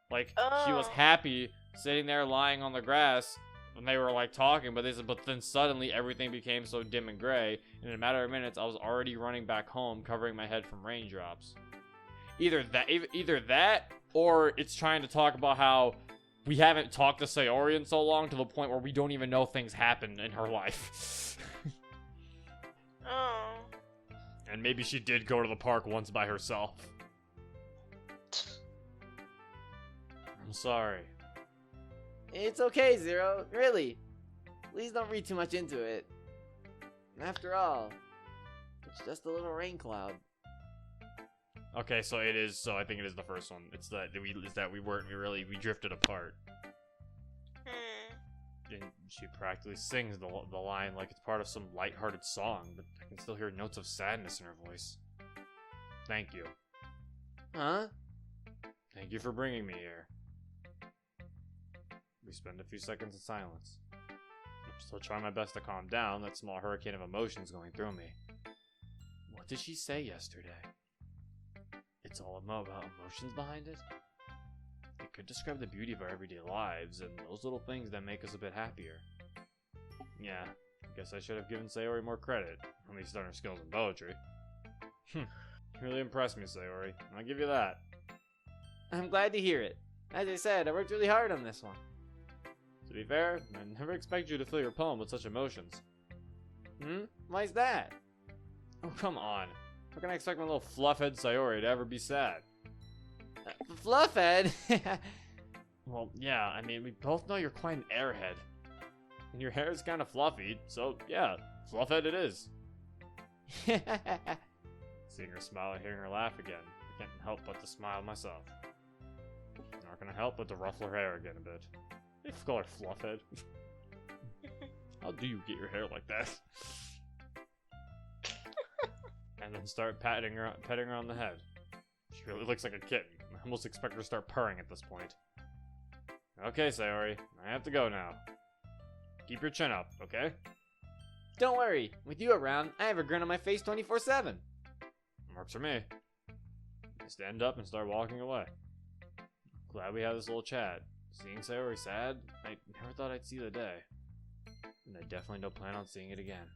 [SPEAKER 1] Like, she was happy sitting there lying on the grass when they were like talking, but then suddenly everything became so dim and gray, and in a matter of minutes I was already running back home covering my head from raindrops. Either that, or it's trying to talk about how we haven't talked to Sayori in so long to the point where we don't even know things happened in her life.
[SPEAKER 2] Oh.
[SPEAKER 1] And maybe she did go to the park once by herself. I'm sorry.
[SPEAKER 3] It's okay, Zero. Really. Please don't read too much into it. After all, it's just a little rain cloud.
[SPEAKER 1] Okay, so it is. So I think it is the first one. It's that we drifted apart. And she practically sings the line like it's part of some lighthearted song, but I can still hear notes of sadness in her voice. Thank you.
[SPEAKER 3] Huh?
[SPEAKER 1] Thank you for bringing me here. We spend a few seconds in silence. I'm still trying my best to calm down that small hurricane of emotions going through me. What did she say yesterday? It's all about emotions behind it? It could describe the beauty of our everyday lives and those little things that make us a bit happier. Yeah, I guess I should have given Sayori more credit, at least on her skills in poetry. You really impressed me, Sayori. I'll give you that.
[SPEAKER 3] I'm glad to hear it. As I said, I worked really hard on this one.
[SPEAKER 1] To be fair, I never expect you to fill your poem with such emotions.
[SPEAKER 3] Why's that?
[SPEAKER 1] Oh, come on. How can I expect my little fluffhead Sayori to ever be sad?
[SPEAKER 3] Fluffhead?
[SPEAKER 1] Well, yeah, I mean, we both know you're quite an airhead. And your hair is kind of fluffy, so yeah, fluffhead it is. Seeing her smile and hearing her laugh again, I can't help but to smile myself. Nor can I help but to ruffle her hair again a bit. If you call her fluffhead. How do you get your hair like that? And then start petting her on the head. She really looks like a kitten. I almost expect her to start purring at this point. Okay, Sayori, I have to go now. Keep your chin up, okay?
[SPEAKER 3] Don't worry, with you around, I have a grin on my face 24/7.
[SPEAKER 1] Works for me. I stand up and start walking away. Glad we had this little chat. Seeing Sayori sad, I never thought I'd see the day. And I definitely don't plan on seeing it again.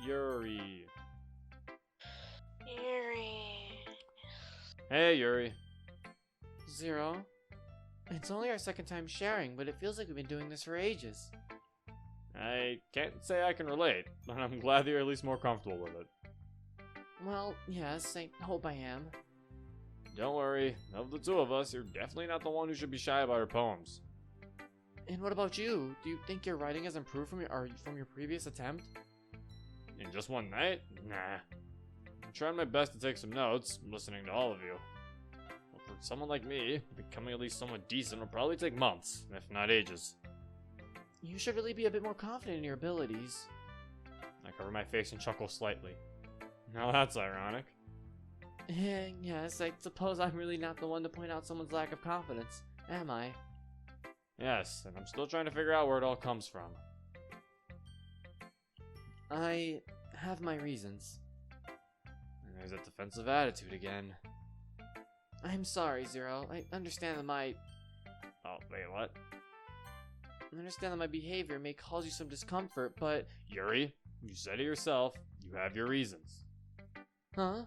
[SPEAKER 1] Yuri. Hey, Yuri.
[SPEAKER 3] Zero. It's only our second time sharing, but it feels like we've been doing this for ages.
[SPEAKER 1] I can't say I can relate, but I'm glad that you're at least more comfortable with it.
[SPEAKER 3] Well, yes, I hope I am.
[SPEAKER 1] Don't worry, of the two of us, you're definitely not the one who should be shy about her poems.
[SPEAKER 3] And what about you? Do you think your writing has improved from your previous attempt?
[SPEAKER 1] In just one night? Nah. I'm trying my best to take some notes, listening to all of you. Well, for someone like me, becoming at least somewhat decent will probably take months, if not ages.
[SPEAKER 3] You should really be a bit more confident in your abilities.
[SPEAKER 1] I cover my face and chuckle slightly. Now that's ironic.
[SPEAKER 3] Yes, I suppose I'm really not the one to point out someone's lack of confidence, am I?
[SPEAKER 1] Yes, and I'm still trying to figure out where it all comes from.
[SPEAKER 3] I have my reasons.
[SPEAKER 1] And there's that defensive attitude again.
[SPEAKER 3] I'm sorry, Zero. I understand that my...
[SPEAKER 1] Oh, wait, what?
[SPEAKER 3] I understand that my behavior may cause you some discomfort, but...
[SPEAKER 1] Yuri, you said it yourself. You have your reasons.
[SPEAKER 3] Huh?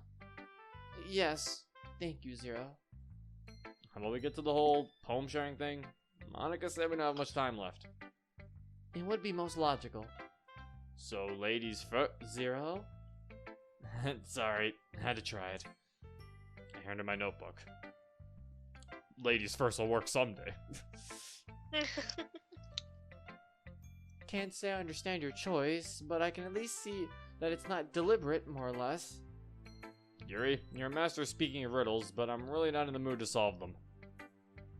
[SPEAKER 3] Yes. Thank you, Zero.
[SPEAKER 1] How about we get to the whole poem sharing thing? Monika said we don't have much time left.
[SPEAKER 3] It would be most logical.
[SPEAKER 1] So, ladies first.
[SPEAKER 3] Zero?
[SPEAKER 1] Sorry, I had to try it. I handed her my notebook. Ladies first will work someday.
[SPEAKER 3] Can't say I understand your choice, but I can at least see that it's not deliberate, more or less.
[SPEAKER 1] Yuri, you're a master of speaking of riddles, but I'm really not in the mood to solve them.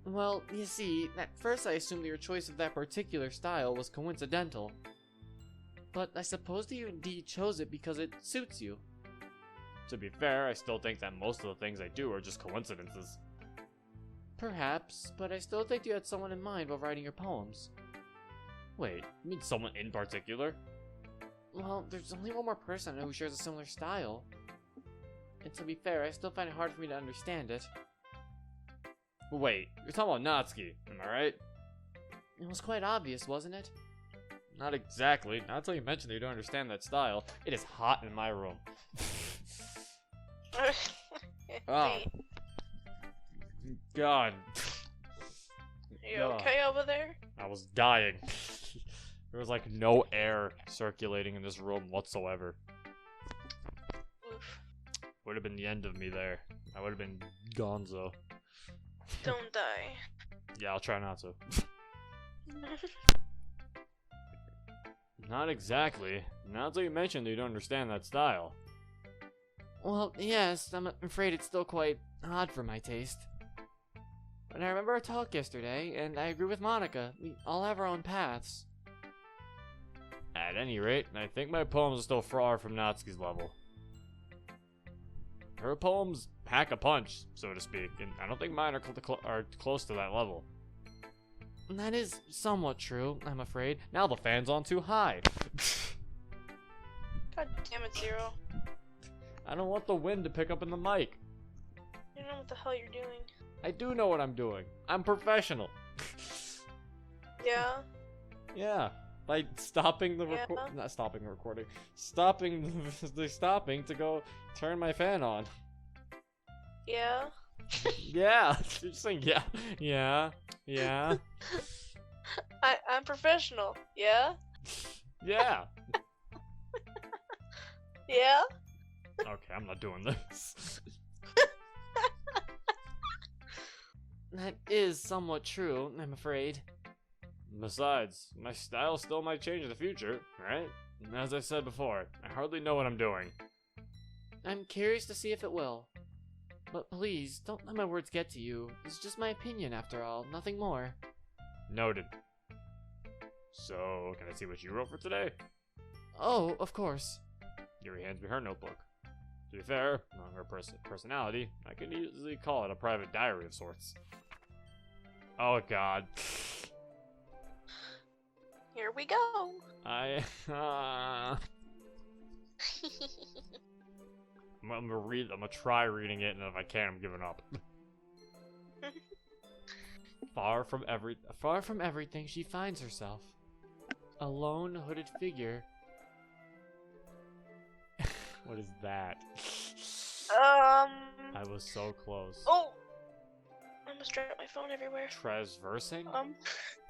[SPEAKER 3] Well, you see, at first I assumed that your choice of that particular style was coincidental. But I suppose that you indeed chose it because it suits you.
[SPEAKER 1] To be fair, I still think that most of the things I do are just coincidences.
[SPEAKER 3] Perhaps, but I still think you had someone in mind while writing your poems.
[SPEAKER 1] Wait, you mean someone in particular?
[SPEAKER 3] Well, there's only one more person I know who shares a similar style. And to be fair, I still find it hard for me to understand it.
[SPEAKER 1] Wait, you're talking about Natsuki, am I right?
[SPEAKER 3] It was quite obvious, wasn't it?
[SPEAKER 1] Not exactly, not until you mentioned that you don't understand that style. It is hot in my room. Oh. God.
[SPEAKER 2] You okay over there?
[SPEAKER 1] I was dying. There was like no air circulating in this room whatsoever.
[SPEAKER 2] Oof.
[SPEAKER 1] Would have been the end of me there. I would have been gonzo.
[SPEAKER 2] Don't die.
[SPEAKER 1] Yeah, I'll try not to. Not exactly. Not until you mentioned that you don't understand that style.
[SPEAKER 3] Well, yes, I'm afraid it's still quite odd for my taste. But I remember our talk yesterday, and I agree with Monika. We all have our own paths.
[SPEAKER 1] At any rate, I think my poems are still far from Natsuki's level. Her poems pack a punch, so to speak, and I don't think mine are close to that level.
[SPEAKER 3] That is somewhat true, I'm afraid.
[SPEAKER 1] Now the fan's on too high.
[SPEAKER 2] God damn it, Zero.
[SPEAKER 1] I don't want the wind to pick up in the mic.
[SPEAKER 2] You don't know what the hell you're doing.
[SPEAKER 1] I do know what I'm doing. I'm professional.
[SPEAKER 2] Yeah?
[SPEAKER 1] Yeah. By stopping the not stopping the recording. Stopping to go turn my fan on.
[SPEAKER 2] Yeah?
[SPEAKER 1] Yeah. You're just saying yeah. Yeah. Yeah.
[SPEAKER 2] I'm professional. Yeah?
[SPEAKER 1] Yeah.
[SPEAKER 2] Yeah?
[SPEAKER 1] Okay, I'm not doing this.
[SPEAKER 3] That is somewhat true, I'm afraid.
[SPEAKER 1] Besides, my style still might change in the future, right? And as I said before, I hardly know what I'm doing.
[SPEAKER 3] I'm curious to see if it will. But please, don't let my words get to you. It's just my opinion, after all, nothing more.
[SPEAKER 1] Noted. So, can I see what you wrote for today?
[SPEAKER 3] Oh, of course.
[SPEAKER 1] Yuri hands me her notebook. To be fair, knowing her personality, I could easily call it a private diary of sorts. Oh god.
[SPEAKER 2] Here we go.
[SPEAKER 1] I'm gonna try reading it, and if I can't, I'm giving up.
[SPEAKER 3] Far from everything, she finds herself. A lone, hooded figure.
[SPEAKER 1] What is that? I was so close.
[SPEAKER 2] Oh! I almost dropped my phone everywhere.
[SPEAKER 1] Transversing?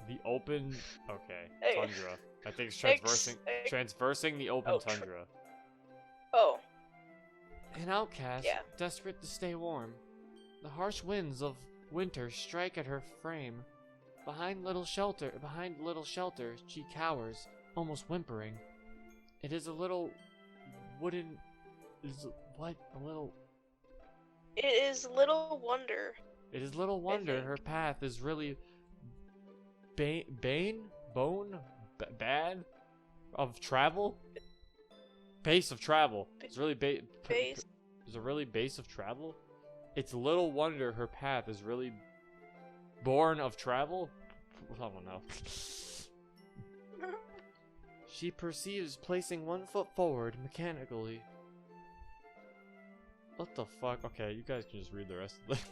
[SPEAKER 1] The open... Okay,
[SPEAKER 2] Hey.
[SPEAKER 1] tundra. I think it's transversing the open tundra.
[SPEAKER 2] Oh.
[SPEAKER 3] An outcast,
[SPEAKER 2] Yeah.
[SPEAKER 3] desperate to stay warm. The harsh winds of winter strike at her frame. Behind little shelter, she cowers, almost whimpering. It is a little wooden...
[SPEAKER 2] It is little wonder.
[SPEAKER 3] It is little wonder her path is really bad of travel. Base of travel. It's really
[SPEAKER 2] Base.
[SPEAKER 3] Is it really base of travel? It's little wonder her path is really born of travel. I don't know. She perceives placing one foot forward mechanically. What the fuck? Okay, you guys can just read the rest of this.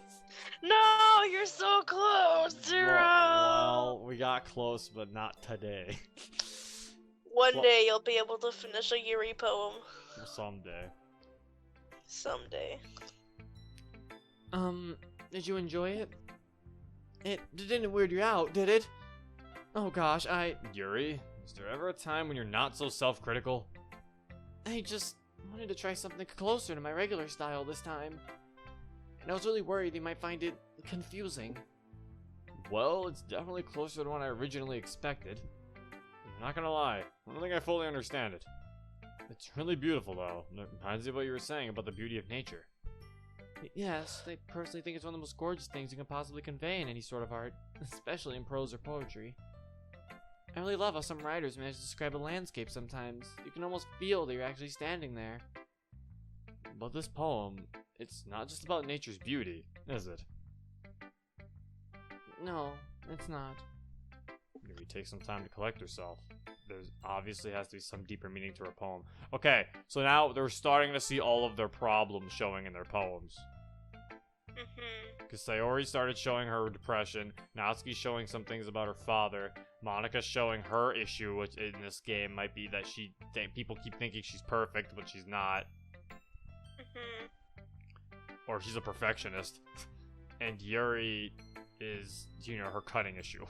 [SPEAKER 2] No, you're so close, Zero.
[SPEAKER 1] Well, we got close, but not today.
[SPEAKER 2] One day you'll be able to finish a Yuri poem.
[SPEAKER 1] Someday.
[SPEAKER 2] Someday.
[SPEAKER 3] Did you enjoy it? It didn't weird you out, did it? Oh gosh,
[SPEAKER 1] Yuri, is there ever a time when you're not so self-critical?
[SPEAKER 3] I just wanted to try something closer to my regular style this time. And I was really worried they might find it confusing.
[SPEAKER 1] Well, it's definitely closer to what I originally expected. I'm not gonna lie, I don't think I fully understand it. It's really beautiful though. It reminds me of what you were saying about the beauty of nature.
[SPEAKER 3] Yes, I personally think it's one of the most gorgeous things you can possibly convey in any sort of art, especially in prose or poetry. I really love how some writers manage to describe a landscape sometimes. You can almost feel that you're actually standing there.
[SPEAKER 1] But this poem, it's not just about nature's beauty, is it?
[SPEAKER 3] No, it's not.
[SPEAKER 1] Maybe take some time to collect herself. There's obviously has to be some deeper meaning to her poem. Okay, so now they're starting to see all of their problems showing in their poems. Because Sayori started showing her depression, Natsuki's showing some things about her father, Monika's showing her issue, which in this game might be that people keep thinking she's perfect, but she's not. Or she's a perfectionist. And Yuri is, her cutting issue.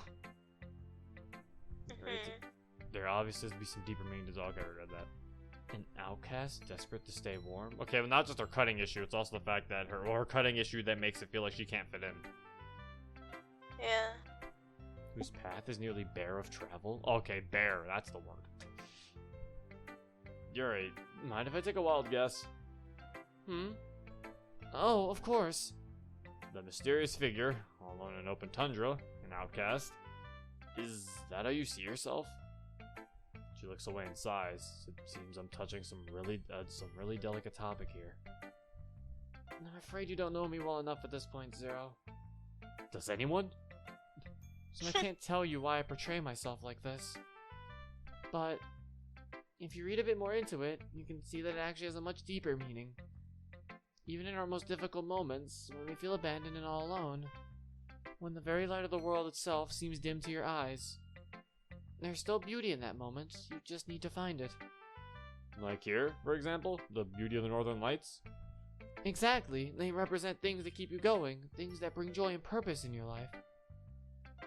[SPEAKER 1] Right? There obviously has to be some deeper meaning to the okay, I read that. An outcast, desperate to stay warm? Okay, well, not just her cutting issue, it's also the fact that her cutting issue that makes it feel like she can't fit in.
[SPEAKER 2] Yeah.
[SPEAKER 1] Whose path is nearly bare of travel? Okay, bare, that's the word. Yuri, mind if I take a wild guess?
[SPEAKER 3] Oh, of course.
[SPEAKER 1] The mysterious figure, all alone in open tundra, an outcast. Is that how you see yourself? She looks away and sighs. It seems I'm touching some really delicate topic here.
[SPEAKER 3] I'm afraid you don't know me well enough at this point, Zero.
[SPEAKER 1] Does anyone?
[SPEAKER 3] So I can't tell you why I portray myself like this. But if you read a bit more into it, you can see that it actually has a much deeper meaning. Even in our most difficult moments, when we feel abandoned and all alone, when the very light of the world itself seems dim to your eyes, there's still beauty in that moment. You just need to find it.
[SPEAKER 1] Like here, for example? The beauty of the northern lights?
[SPEAKER 3] Exactly. They represent things that keep you going, things that bring joy and purpose in your life.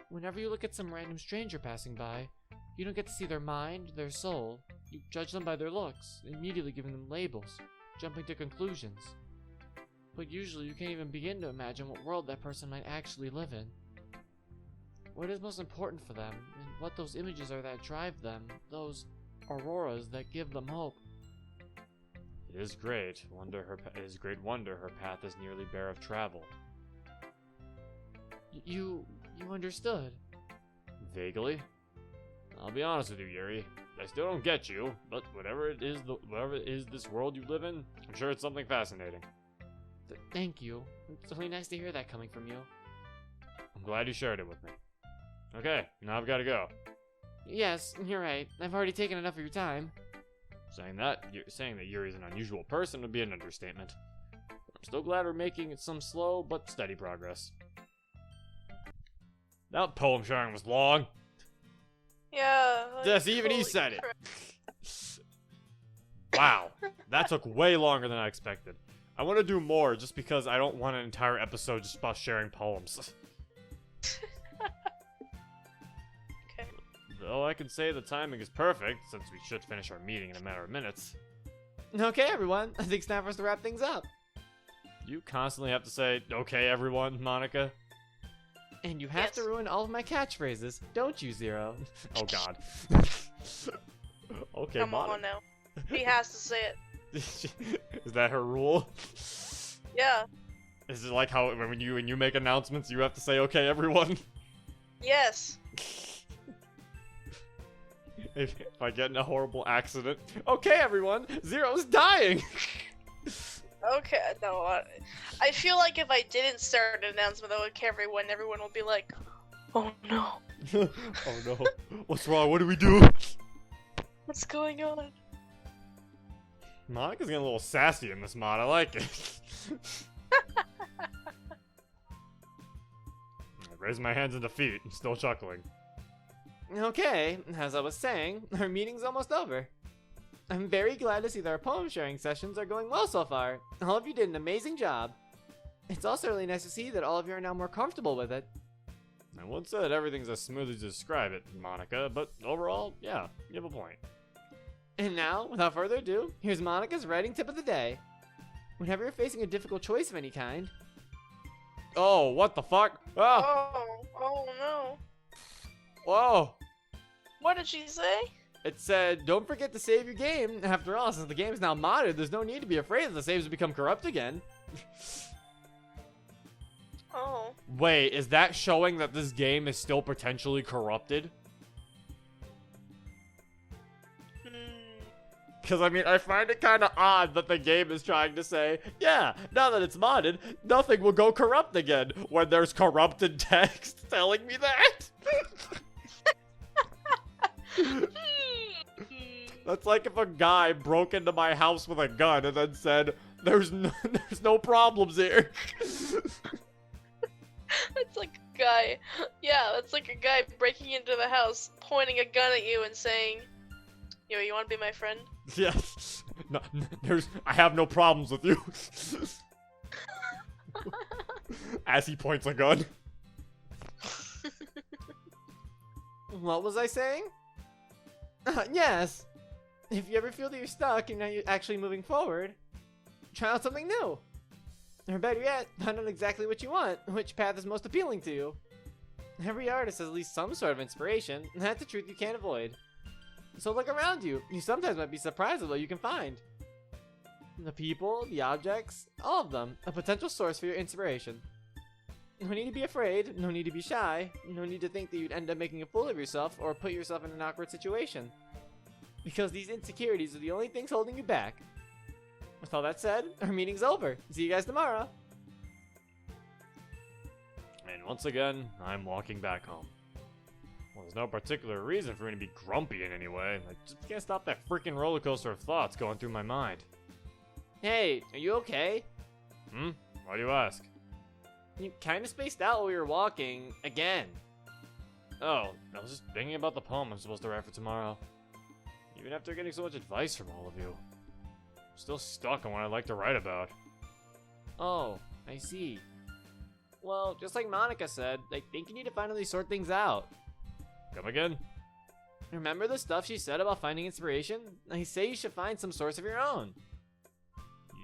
[SPEAKER 3] Whenever you look at some random stranger passing by, you don't get to see their mind, their soul. You judge them by their looks, immediately giving them labels, jumping to conclusions. But usually you can't even begin to imagine what world that person might actually live in. What is most important for them, and what those images are that drive them, those auroras that give them hope.
[SPEAKER 1] It is great wonder her path is nearly bare of travel.
[SPEAKER 3] You understood?
[SPEAKER 1] Vaguely. I'll be honest with you, Yuri. I still don't get you, but whatever it is this world you live in, I'm sure it's something fascinating.
[SPEAKER 3] Thank you. It's really nice to hear that coming from you.
[SPEAKER 1] I'm glad you shared it with me. Okay, now I've got to go.
[SPEAKER 3] Yes, you're right. I've already taken enough of your time.
[SPEAKER 1] Saying that Yuri's an unusual person would be an understatement. I'm still glad we're making some slow but steady progress. That poem sharing was long.
[SPEAKER 2] Yeah.
[SPEAKER 1] Yes, even he said it. Wow, that took way longer than I expected. I want to do more just because I don't want an entire episode just about sharing poems.
[SPEAKER 2] Okay.
[SPEAKER 1] Though I can say the timing is perfect, since we should finish our meeting in a matter of minutes.
[SPEAKER 3] Okay, everyone. I think it's time for us to wrap things up.
[SPEAKER 1] You constantly have to say, okay, everyone, Monika.
[SPEAKER 3] And you have to ruin all of my catchphrases, don't you, Zero?
[SPEAKER 1] Oh, God. Okay,
[SPEAKER 2] Come on now. He has to say it.
[SPEAKER 1] Is that her rule?
[SPEAKER 2] Yeah.
[SPEAKER 1] Is it like how when you make announcements, you have to say, okay, everyone?
[SPEAKER 2] Yes.
[SPEAKER 1] If I get in a horrible accident, okay, everyone, Zero's dying.
[SPEAKER 2] Okay, no, I feel like if I didn't start an announcement that would care everyone will be like, oh no.
[SPEAKER 1] Oh no. What's wrong? What do we do?
[SPEAKER 2] What's going on?
[SPEAKER 1] Monika's getting a little sassy in this mod. I like it. I raise my hands in defeat. I'm still chuckling.
[SPEAKER 3] Okay, as I was saying, our meeting's almost over. I'm very glad to see that our poem sharing sessions are going well so far. All of you did an amazing job. It's also really nice to see that all of you are now more comfortable with it.
[SPEAKER 1] I once said everything's as smooth as you describe it, Monika, but overall, yeah, you have a point.
[SPEAKER 3] And now, without further ado, here's Monika's writing tip of the day. Whenever you're facing a difficult choice of any kind...
[SPEAKER 1] Oh, what the fuck? Oh!
[SPEAKER 2] Oh no.
[SPEAKER 1] Whoa!
[SPEAKER 2] What did she say?
[SPEAKER 3] It said, don't forget to save your game. After all, since the game is now modded, there's no need to be afraid that the saves will become corrupt again.
[SPEAKER 2] Oh.
[SPEAKER 1] Wait, is that showing that this game is still potentially corrupted? Because, I mean, I find it kind of odd that the game is trying to say, yeah, now that it's modded, nothing will go corrupt again, when there's corrupted text telling me that. That's like if a guy broke into my house with a gun and then said, there's no problems here.
[SPEAKER 2] It's like a guy. Yeah, that's like a guy breaking into the house, pointing a gun at you and saying, yo, you want to be my friend?
[SPEAKER 1] Yes. No, I have no problems with you. As he points a gun.
[SPEAKER 3] What was I saying? Yes. If you ever feel that you're stuck and now you're actually moving forward, try out something new. Or better yet, find out exactly what you want, which path is most appealing to you. Every artist has at least some sort of inspiration, and that's a truth you can't avoid. So look around you. You sometimes might be surprised at what you can find. The people, the objects, all of them, a potential source for your inspiration. No need to be afraid, no need to be shy, no need to think that you'd end up making a fool of yourself or put yourself in an awkward situation. Because these insecurities are the only things holding you back. With all that said, our meeting's over. See you guys tomorrow.
[SPEAKER 1] And once again, I'm walking back home. Well, there's no particular reason for me to be grumpy in any way. I just can't stop that freaking roller coaster of thoughts going through my mind.
[SPEAKER 3] Hey, are you okay?
[SPEAKER 1] Why do you ask?
[SPEAKER 3] You kind of spaced out while we were walking, again.
[SPEAKER 1] Oh, I was just thinking about the poem I'm supposed to write for tomorrow. Even after getting so much advice from all of you, I'm still stuck on what I'd like to write about.
[SPEAKER 3] Oh, I see. Well, just like Monika said, I think you need to finally sort things out.
[SPEAKER 1] Come again?
[SPEAKER 3] Remember the stuff she said about finding inspiration? I say you should find some source of your own.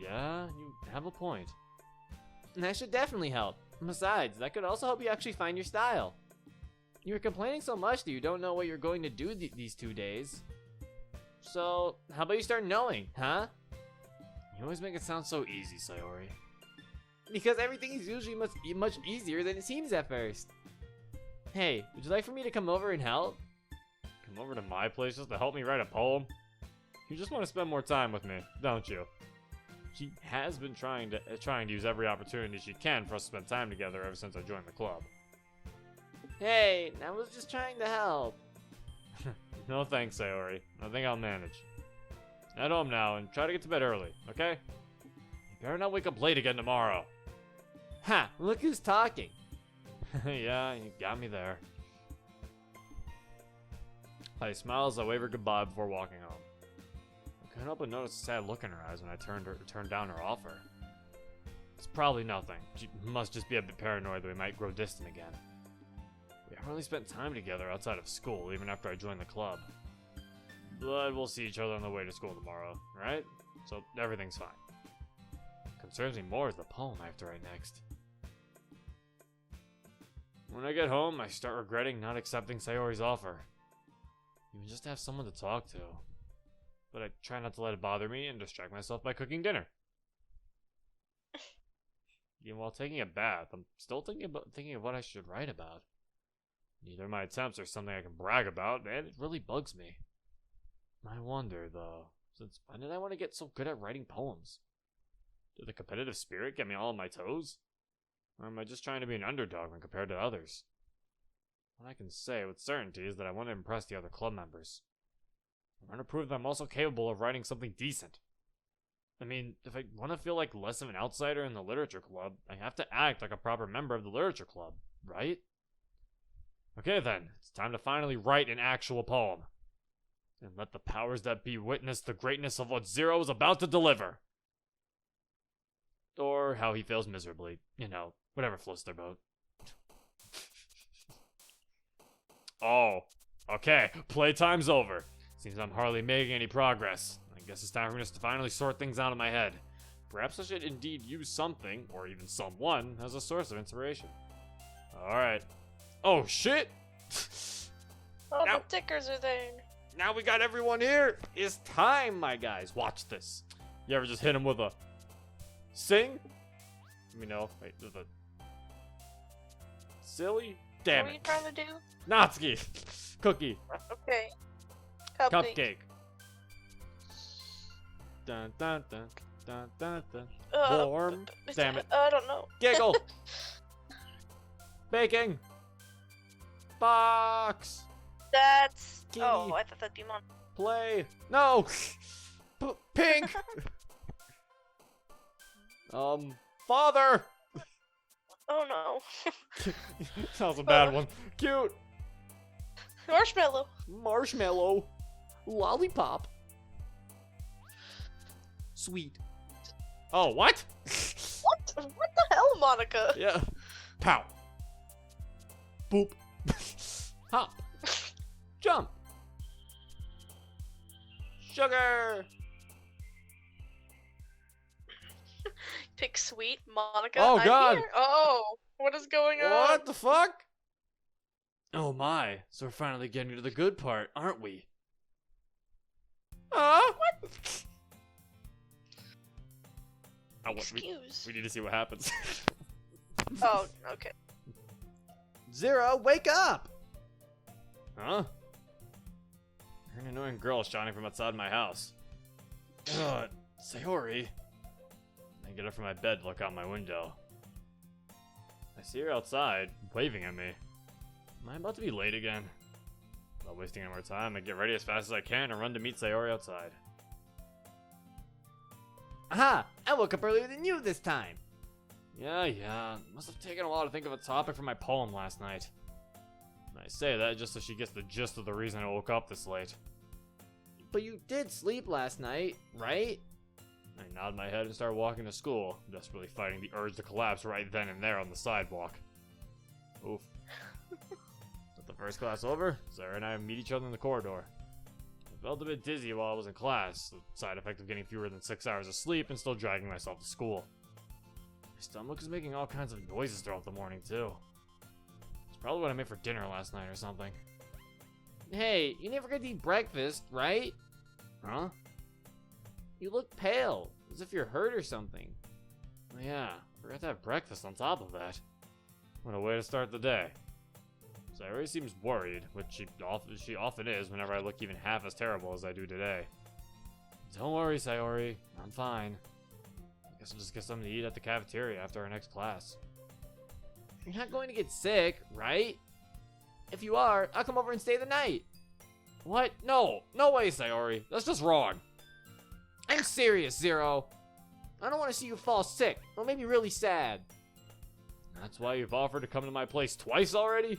[SPEAKER 1] Yeah, you have a point.
[SPEAKER 3] And that should definitely help. Besides, that could also help you actually find your style. You were complaining so much that you don't know what you're going to do these 2 days. So, how about you start knowing, huh?
[SPEAKER 1] You always make it sound so easy, Sayori.
[SPEAKER 3] Because everything is usually much easier than it seems at first. Hey, would you like for me to come over and help?
[SPEAKER 1] Come over to my place just to help me write a poem? You just want to spend more time with me, don't you? She has been trying to use every opportunity she can for us to spend time together ever since I joined the club.
[SPEAKER 3] Hey, I was just trying to help.
[SPEAKER 1] No thanks, Sayori. I think I'll manage. Head home now and try to get to bed early, okay? You better not wake up late again tomorrow.
[SPEAKER 3] Ha! Look who's talking.
[SPEAKER 1] Yeah, you got me there. I smiled as I waved her goodbye before walking home. I couldn't help but notice a sad look in her eyes when I turned down her offer. It's probably nothing. She must just be a bit paranoid that we might grow distant again. We haven't really spent time together outside of school, even after I joined the club. But we'll see each other on the way to school tomorrow, right? So everything's fine. What concerns me more is the poem I have to write next. When I get home, I start regretting not accepting Sayori's offer. Even just to have someone to talk to. But I try not to let it bother me and distract myself by cooking dinner. Even while taking a bath, I'm still thinking of what I should write about. Neither of my attempts are something I can brag about, and it really bugs me. I wonder, though, since when did I want to get so good at writing poems? Did the competitive spirit get me all on my toes? Or am I just trying to be an underdog when compared to others? What I can say with certainty is that I want to impress the other club members. I want to prove that I'm also capable of writing something decent. I mean, if I want to feel like less of an outsider in the literature club, I have to act like a proper member of the literature club, right? Okay then, it's time to finally write an actual poem. And let the powers that be witness the greatness of what Zero is about to deliver. Or how he fails miserably. You know, whatever floats their boat. Oh, okay, playtime's over. Seems I'm hardly making any progress. I guess it's time for me to finally sort things out in my head. Perhaps I should indeed use something, or even someone, as a source of inspiration. Alright. Oh, shit!
[SPEAKER 2] Oh, the tickers are there.
[SPEAKER 1] Now we got everyone here! It's time, my guys. Watch this. You ever just hit him with a... Sing? Let me know. Wait, the... Silly? Damn
[SPEAKER 2] What are you
[SPEAKER 1] it.
[SPEAKER 2] trying to do?
[SPEAKER 1] Natsuki! Cookie.
[SPEAKER 2] Okay.
[SPEAKER 1] Cupcake. Dun dun dun dun dun dun. Warm. Damn it.
[SPEAKER 2] I don't know.
[SPEAKER 1] Giggle. Baking. Box.
[SPEAKER 2] That's.
[SPEAKER 1] Kitty.
[SPEAKER 2] Oh, I thought that'd be Monica.
[SPEAKER 1] Play. No. Pink. Father.
[SPEAKER 2] Oh no.
[SPEAKER 1] That was a bad one. Cute.
[SPEAKER 2] Marshmallow.
[SPEAKER 3] Marshmallow. Lollipop. Sweet.
[SPEAKER 1] Oh, what?
[SPEAKER 2] What? What the hell, Monica?
[SPEAKER 1] Yeah. Pow. Boop. Hop. Jump. Sugar.
[SPEAKER 2] Pick sweet, Monica.
[SPEAKER 1] Oh,
[SPEAKER 2] I'm
[SPEAKER 1] God.
[SPEAKER 2] here. Oh, what is going on?
[SPEAKER 1] What the fuck? Oh my, so we're finally getting to the good part, aren't we? What? Oh,
[SPEAKER 2] Excuse.
[SPEAKER 1] we need to see what happens.
[SPEAKER 2] Oh, okay.
[SPEAKER 3] Zero, wake up!
[SPEAKER 1] Huh? An annoying girl shouting from outside my house. God, Sayori. I get up from my bed to look out my window. I see her outside, waving at me. Am I about to be late again? Without wasting any more time, I get ready as fast as I can and run to meet Sayori outside.
[SPEAKER 3] Aha! I woke up earlier than you this time!
[SPEAKER 1] Yeah. Must have taken a while to think of a topic for my poem last night. And I say that just so she gets the gist of the reason I woke up this late.
[SPEAKER 3] But you did sleep last night, right?
[SPEAKER 1] I nod my head and start walking to school, desperately fighting the urge to collapse right then and there on the sidewalk. Oof. With the first class over, Sarah and I meet each other in the corridor. I felt a bit dizzy while I was in class, the side effect of getting fewer than 6 hours of sleep and still dragging myself to school. My stomach is making all kinds of noises throughout the morning, too. It's probably what I made for dinner last night or something.
[SPEAKER 3] Hey, you never get to eat breakfast, right?
[SPEAKER 1] Huh?
[SPEAKER 3] You look pale, as if you're hurt or something.
[SPEAKER 1] Oh, yeah, forgot to have breakfast on top of that. What a way to start the day. Sayori seems worried, which she often is whenever I look even half as terrible as I do today. Don't worry, Sayori. I'm fine. I guess I'll just get something to eat at the cafeteria after our next class.
[SPEAKER 3] You're not going to get sick, right? If you are, I'll come over and stay the night.
[SPEAKER 1] What? No! No way, Sayori. That's just wrong.
[SPEAKER 3] I'm serious, Zero. I don't want to see you fall sick. It'll make me really sad.
[SPEAKER 1] That's why you've offered to come to my place twice already?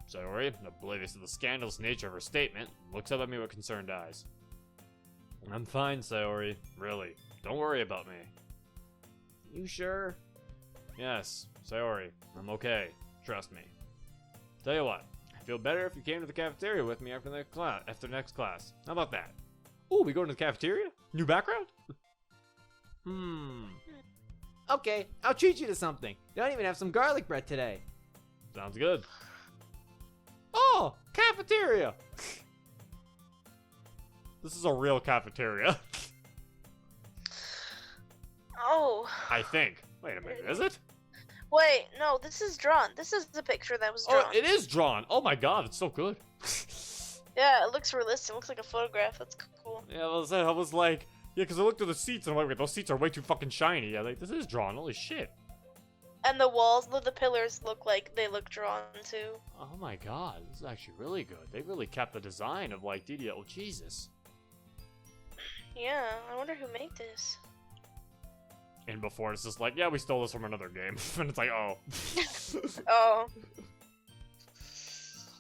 [SPEAKER 1] Sayori, oblivious to the scandalous nature of her statement, looks up at me with concerned eyes. I'm fine, Sayori. Really. Don't worry about me.
[SPEAKER 3] You sure?
[SPEAKER 1] Yes, Sayori. I'm okay. Trust me. Tell you what, I feel better if you came to the cafeteria with me after next class. How about that? Ooh, we going to the cafeteria? New background?
[SPEAKER 3] Okay, I'll treat you to something. They don't even have some garlic bread today.
[SPEAKER 1] Sounds good. Oh, cafeteria! This is a real cafeteria.
[SPEAKER 2] Oh.
[SPEAKER 1] I think. Wait a minute, is it?
[SPEAKER 2] Wait, no, this is drawn. This is the picture that was drawn.
[SPEAKER 1] Oh, it is drawn. Oh my god, it's so good.
[SPEAKER 2] Yeah, it looks realistic. It looks like a photograph. That's cool.
[SPEAKER 1] Yeah, I was like, yeah, because I looked at the seats and I'm like, wait, those seats are way too fucking shiny. Yeah, like, this is drawn. Holy shit.
[SPEAKER 2] And the walls, the pillars look like they look drawn too.
[SPEAKER 1] Oh my god, this is actually really good. They really kept the design of like DDL. Oh, Jesus.
[SPEAKER 2] Yeah, I wonder who made this.
[SPEAKER 1] And before it's just like, yeah, we stole this from another game. And it's like, oh.
[SPEAKER 2] Oh.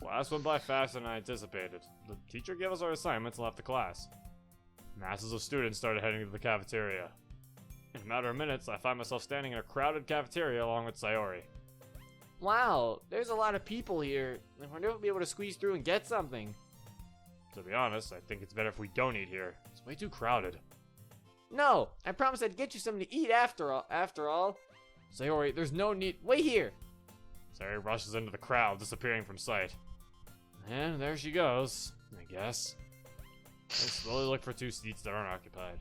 [SPEAKER 1] Class went by faster than I anticipated. The teacher gave us our assignments and left the class. Masses of students started heading to the cafeteria. In a matter of minutes, I find myself standing in a crowded cafeteria along with Sayori.
[SPEAKER 3] Wow, there's a lot of people here. I wonder if we'll be able to squeeze through and get something.
[SPEAKER 1] To be honest, I think it's better if we don't eat here. It's way too crowded.
[SPEAKER 3] No, I promised I'd get you something to eat after all.
[SPEAKER 1] Sayori, there's no need. Wait here! Sayori rushes into the crowd, disappearing from sight. And there she goes, I guess. I slowly look for 2 seats that aren't occupied.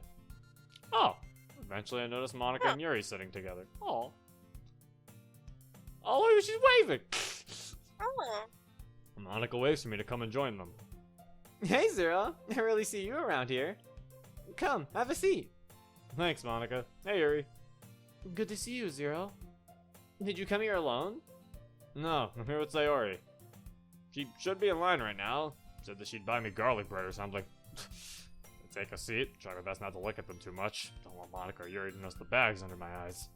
[SPEAKER 1] Oh! Eventually I notice Monika and Yuri sitting together. Oh, look, she's waving!
[SPEAKER 2] Oh.
[SPEAKER 1] Monika waves for me to come and join them.
[SPEAKER 3] Hey, Zero. I rarely see you around here. Come, have a seat.
[SPEAKER 1] Thanks, Monika. Hey, Yuri.
[SPEAKER 3] Good to see you, Zero. Did you come here alone?
[SPEAKER 1] No, I'm here with Sayori. She should be in line right now. Said that she'd buy me garlic bread or something. I take a seat, try my best not to look at them too much. Don't want Monika or Yuri to notice the bags under my eyes.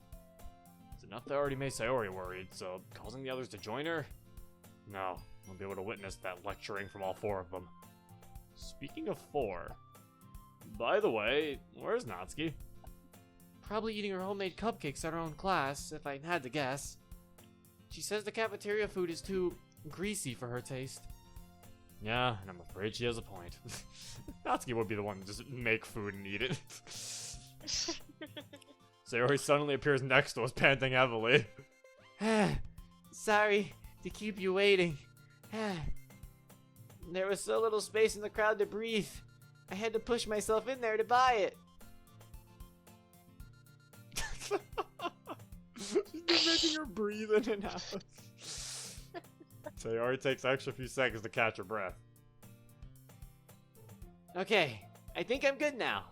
[SPEAKER 1] It's enough that already made Sayori worried, so causing the others to join her? No, I'll be able to witness that lecturing from all 4 of them. Speaking of 4, by the way, where's Natsuki?
[SPEAKER 3] Probably eating her homemade cupcakes at her own class, if I had to guess. She says the cafeteria food is too greasy for her taste.
[SPEAKER 1] Yeah, and I'm afraid she has a point. Natsuki would be the one to just make food and eat it. Sayori suddenly appears next to us, panting heavily.
[SPEAKER 3] Sorry to keep you waiting. There was so little space in the crowd to breathe. I had to push myself in there to buy it.
[SPEAKER 1] She's been making her breathe in and out. Sayori takes an extra few seconds to catch her breath.
[SPEAKER 3] Okay, I think I'm good now.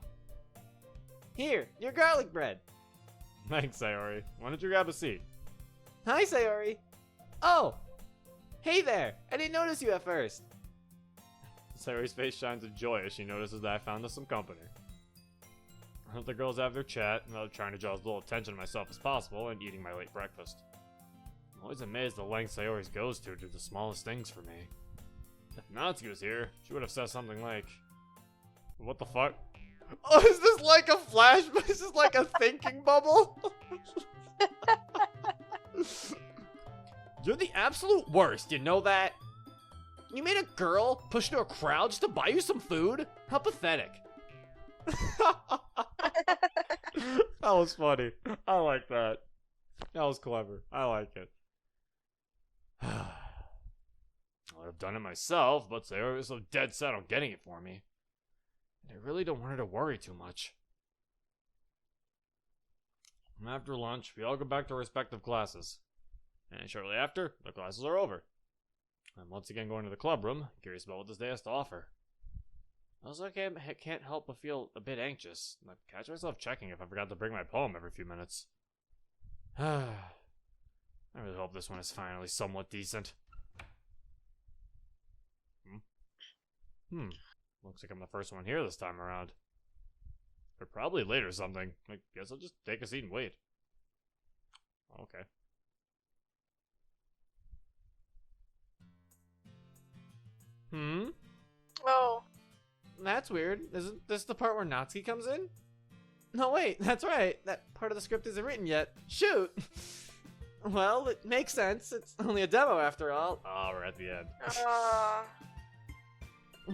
[SPEAKER 3] Here, your garlic bread.
[SPEAKER 1] Thanks, Sayori. Why don't you grab a seat?
[SPEAKER 3] Hi, Sayori. Oh, hey there. I didn't notice you at first.
[SPEAKER 1] Sayori's face shines with joy as she notices that I found us some company. I let the girls have their chat, and I was trying to draw as little attention to myself as possible and eating my late breakfast. I'm always amazed the lengths Sayori goes to do the smallest things for me. If Natsuki was here, she would have said something like, "What the fuck? Oh, is this like a flash? Is this like a thinking bubble?"
[SPEAKER 3] You're the absolute worst, you know that? You made a girl push into a crowd just to buy you some food? How pathetic.
[SPEAKER 1] That was funny. I like that. That was clever. I like it. I would have done it myself, but Sayori was so dead set on getting it for me. And I really don't want her to worry too much. After lunch, we all go back to our respective classes. And shortly after, the classes are over. I'm once again going to the club room, curious about what this day has to offer. I also can't help but feel a bit anxious. I catch myself checking if I forgot to bring my poem every few minutes. I really hope this one is finally somewhat decent. Looks like I'm the first one here this time around. But probably late or something. I guess I'll just take a seat and wait. Okay.
[SPEAKER 2] Oh.
[SPEAKER 3] That's weird. Isn't this the part where Natsuki comes in? No, wait, that's right. That part of the script isn't written yet. Shoot! Well, it makes sense. It's only a demo after all.
[SPEAKER 1] Oh, we're at the end.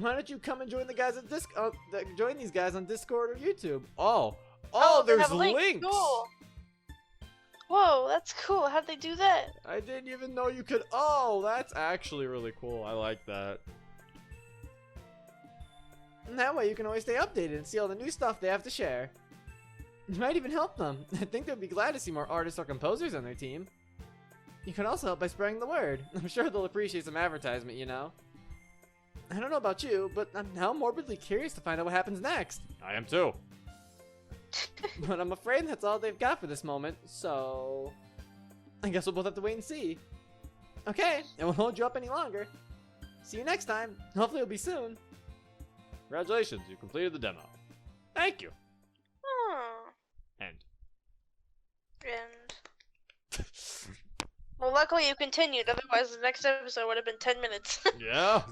[SPEAKER 3] Why don't you come and join the guys on join these guys on Discord or YouTube? Oh, there's links!
[SPEAKER 2] Cool. Whoa, that's cool. How'd they do that?
[SPEAKER 1] I didn't even know you could. Oh, that's actually really cool. I like that.
[SPEAKER 3] And that way you can always stay updated and see all the new stuff they have to share. It might even help them. I think they'll be glad to see more artists or composers on their team. You can also help by spreading the word. I'm sure they'll appreciate some advertisement, you know. I don't know about you, but I'm now morbidly curious to find out what happens next.
[SPEAKER 1] I am too.
[SPEAKER 3] But I'm afraid that's all they've got for this moment, so I guess we'll both have to wait and see. Okay, I won't hold you up any longer. See you next time. Hopefully it'll be soon.
[SPEAKER 1] Congratulations, you completed the demo. Thank you. End.
[SPEAKER 2] Well, luckily you continued, otherwise the next episode would have been 10 minutes.
[SPEAKER 1] Yeah.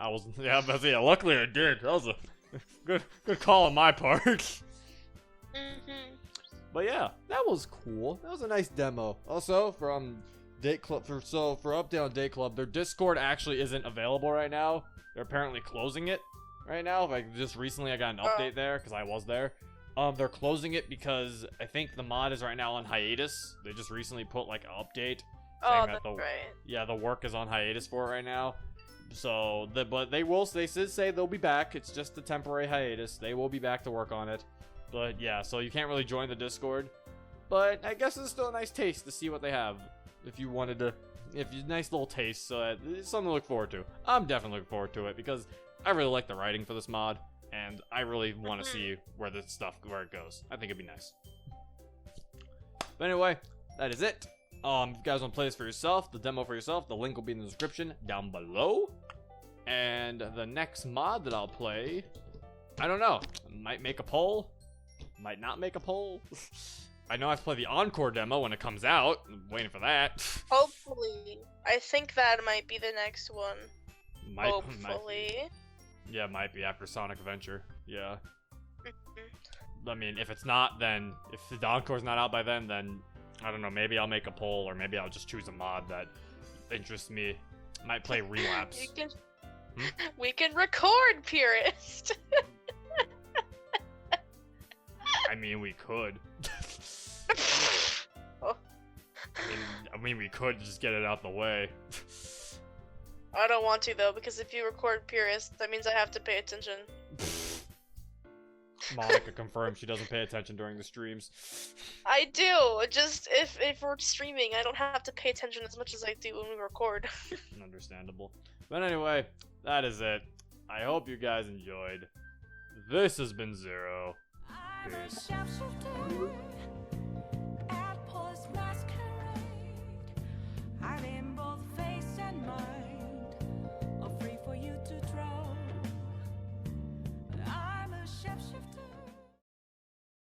[SPEAKER 1] Luckily I did. That was a good call on my part. But yeah, that was cool. That was a nice demo. Also, from Date Club, for Update on Date Club, their Discord actually isn't available right now. they're apparently closing it right now. Like, just recently I got an update there, because I was there. They're closing it because I think the mod is right now on hiatus. They just recently put, like, an update saying that the work is on hiatus for it right now. So, but they did say they'll be back. It's just a temporary hiatus. They will be back to work on it. But yeah, so you can't really join the Discord. But I guess it's still a nice taste to see what they have. If you wanted to, nice little taste. So it's something to look forward to. I'm definitely looking forward to it because I really like the writing for this mod, and I really want to see where it goes. I think it'd be nice. But anyway, that is it. If you guys want to play this for yourself, the demo for yourself, the link will be in the description down below. And the next mod that I'll play, I don't know. Might make a poll. Might not make a poll. I know I have to play the Encore demo when it comes out. I'm waiting for that.
[SPEAKER 2] Hopefully. I think that might be the next one. Hopefully.
[SPEAKER 1] Yeah, it might be after Sonic Adventure. Yeah. I mean, if it's not, then... If the Encore's not out by then, I don't know, maybe I'll make a poll, or maybe I'll just choose a mod that interests me. Might play Relapse.
[SPEAKER 2] We can record, Purist!
[SPEAKER 1] I mean, we could. I mean, we could just get it out the way.
[SPEAKER 2] I don't want to, though, because if you record Purist, that means I have to pay attention.
[SPEAKER 1] Monika confirms she doesn't pay attention during the streams.
[SPEAKER 2] I do. Just if we're streaming, I don't have to pay attention as much as I do when we record.
[SPEAKER 1] Understandable. But anyway, that is it. I hope you guys enjoyed. This has been Zero. Peace.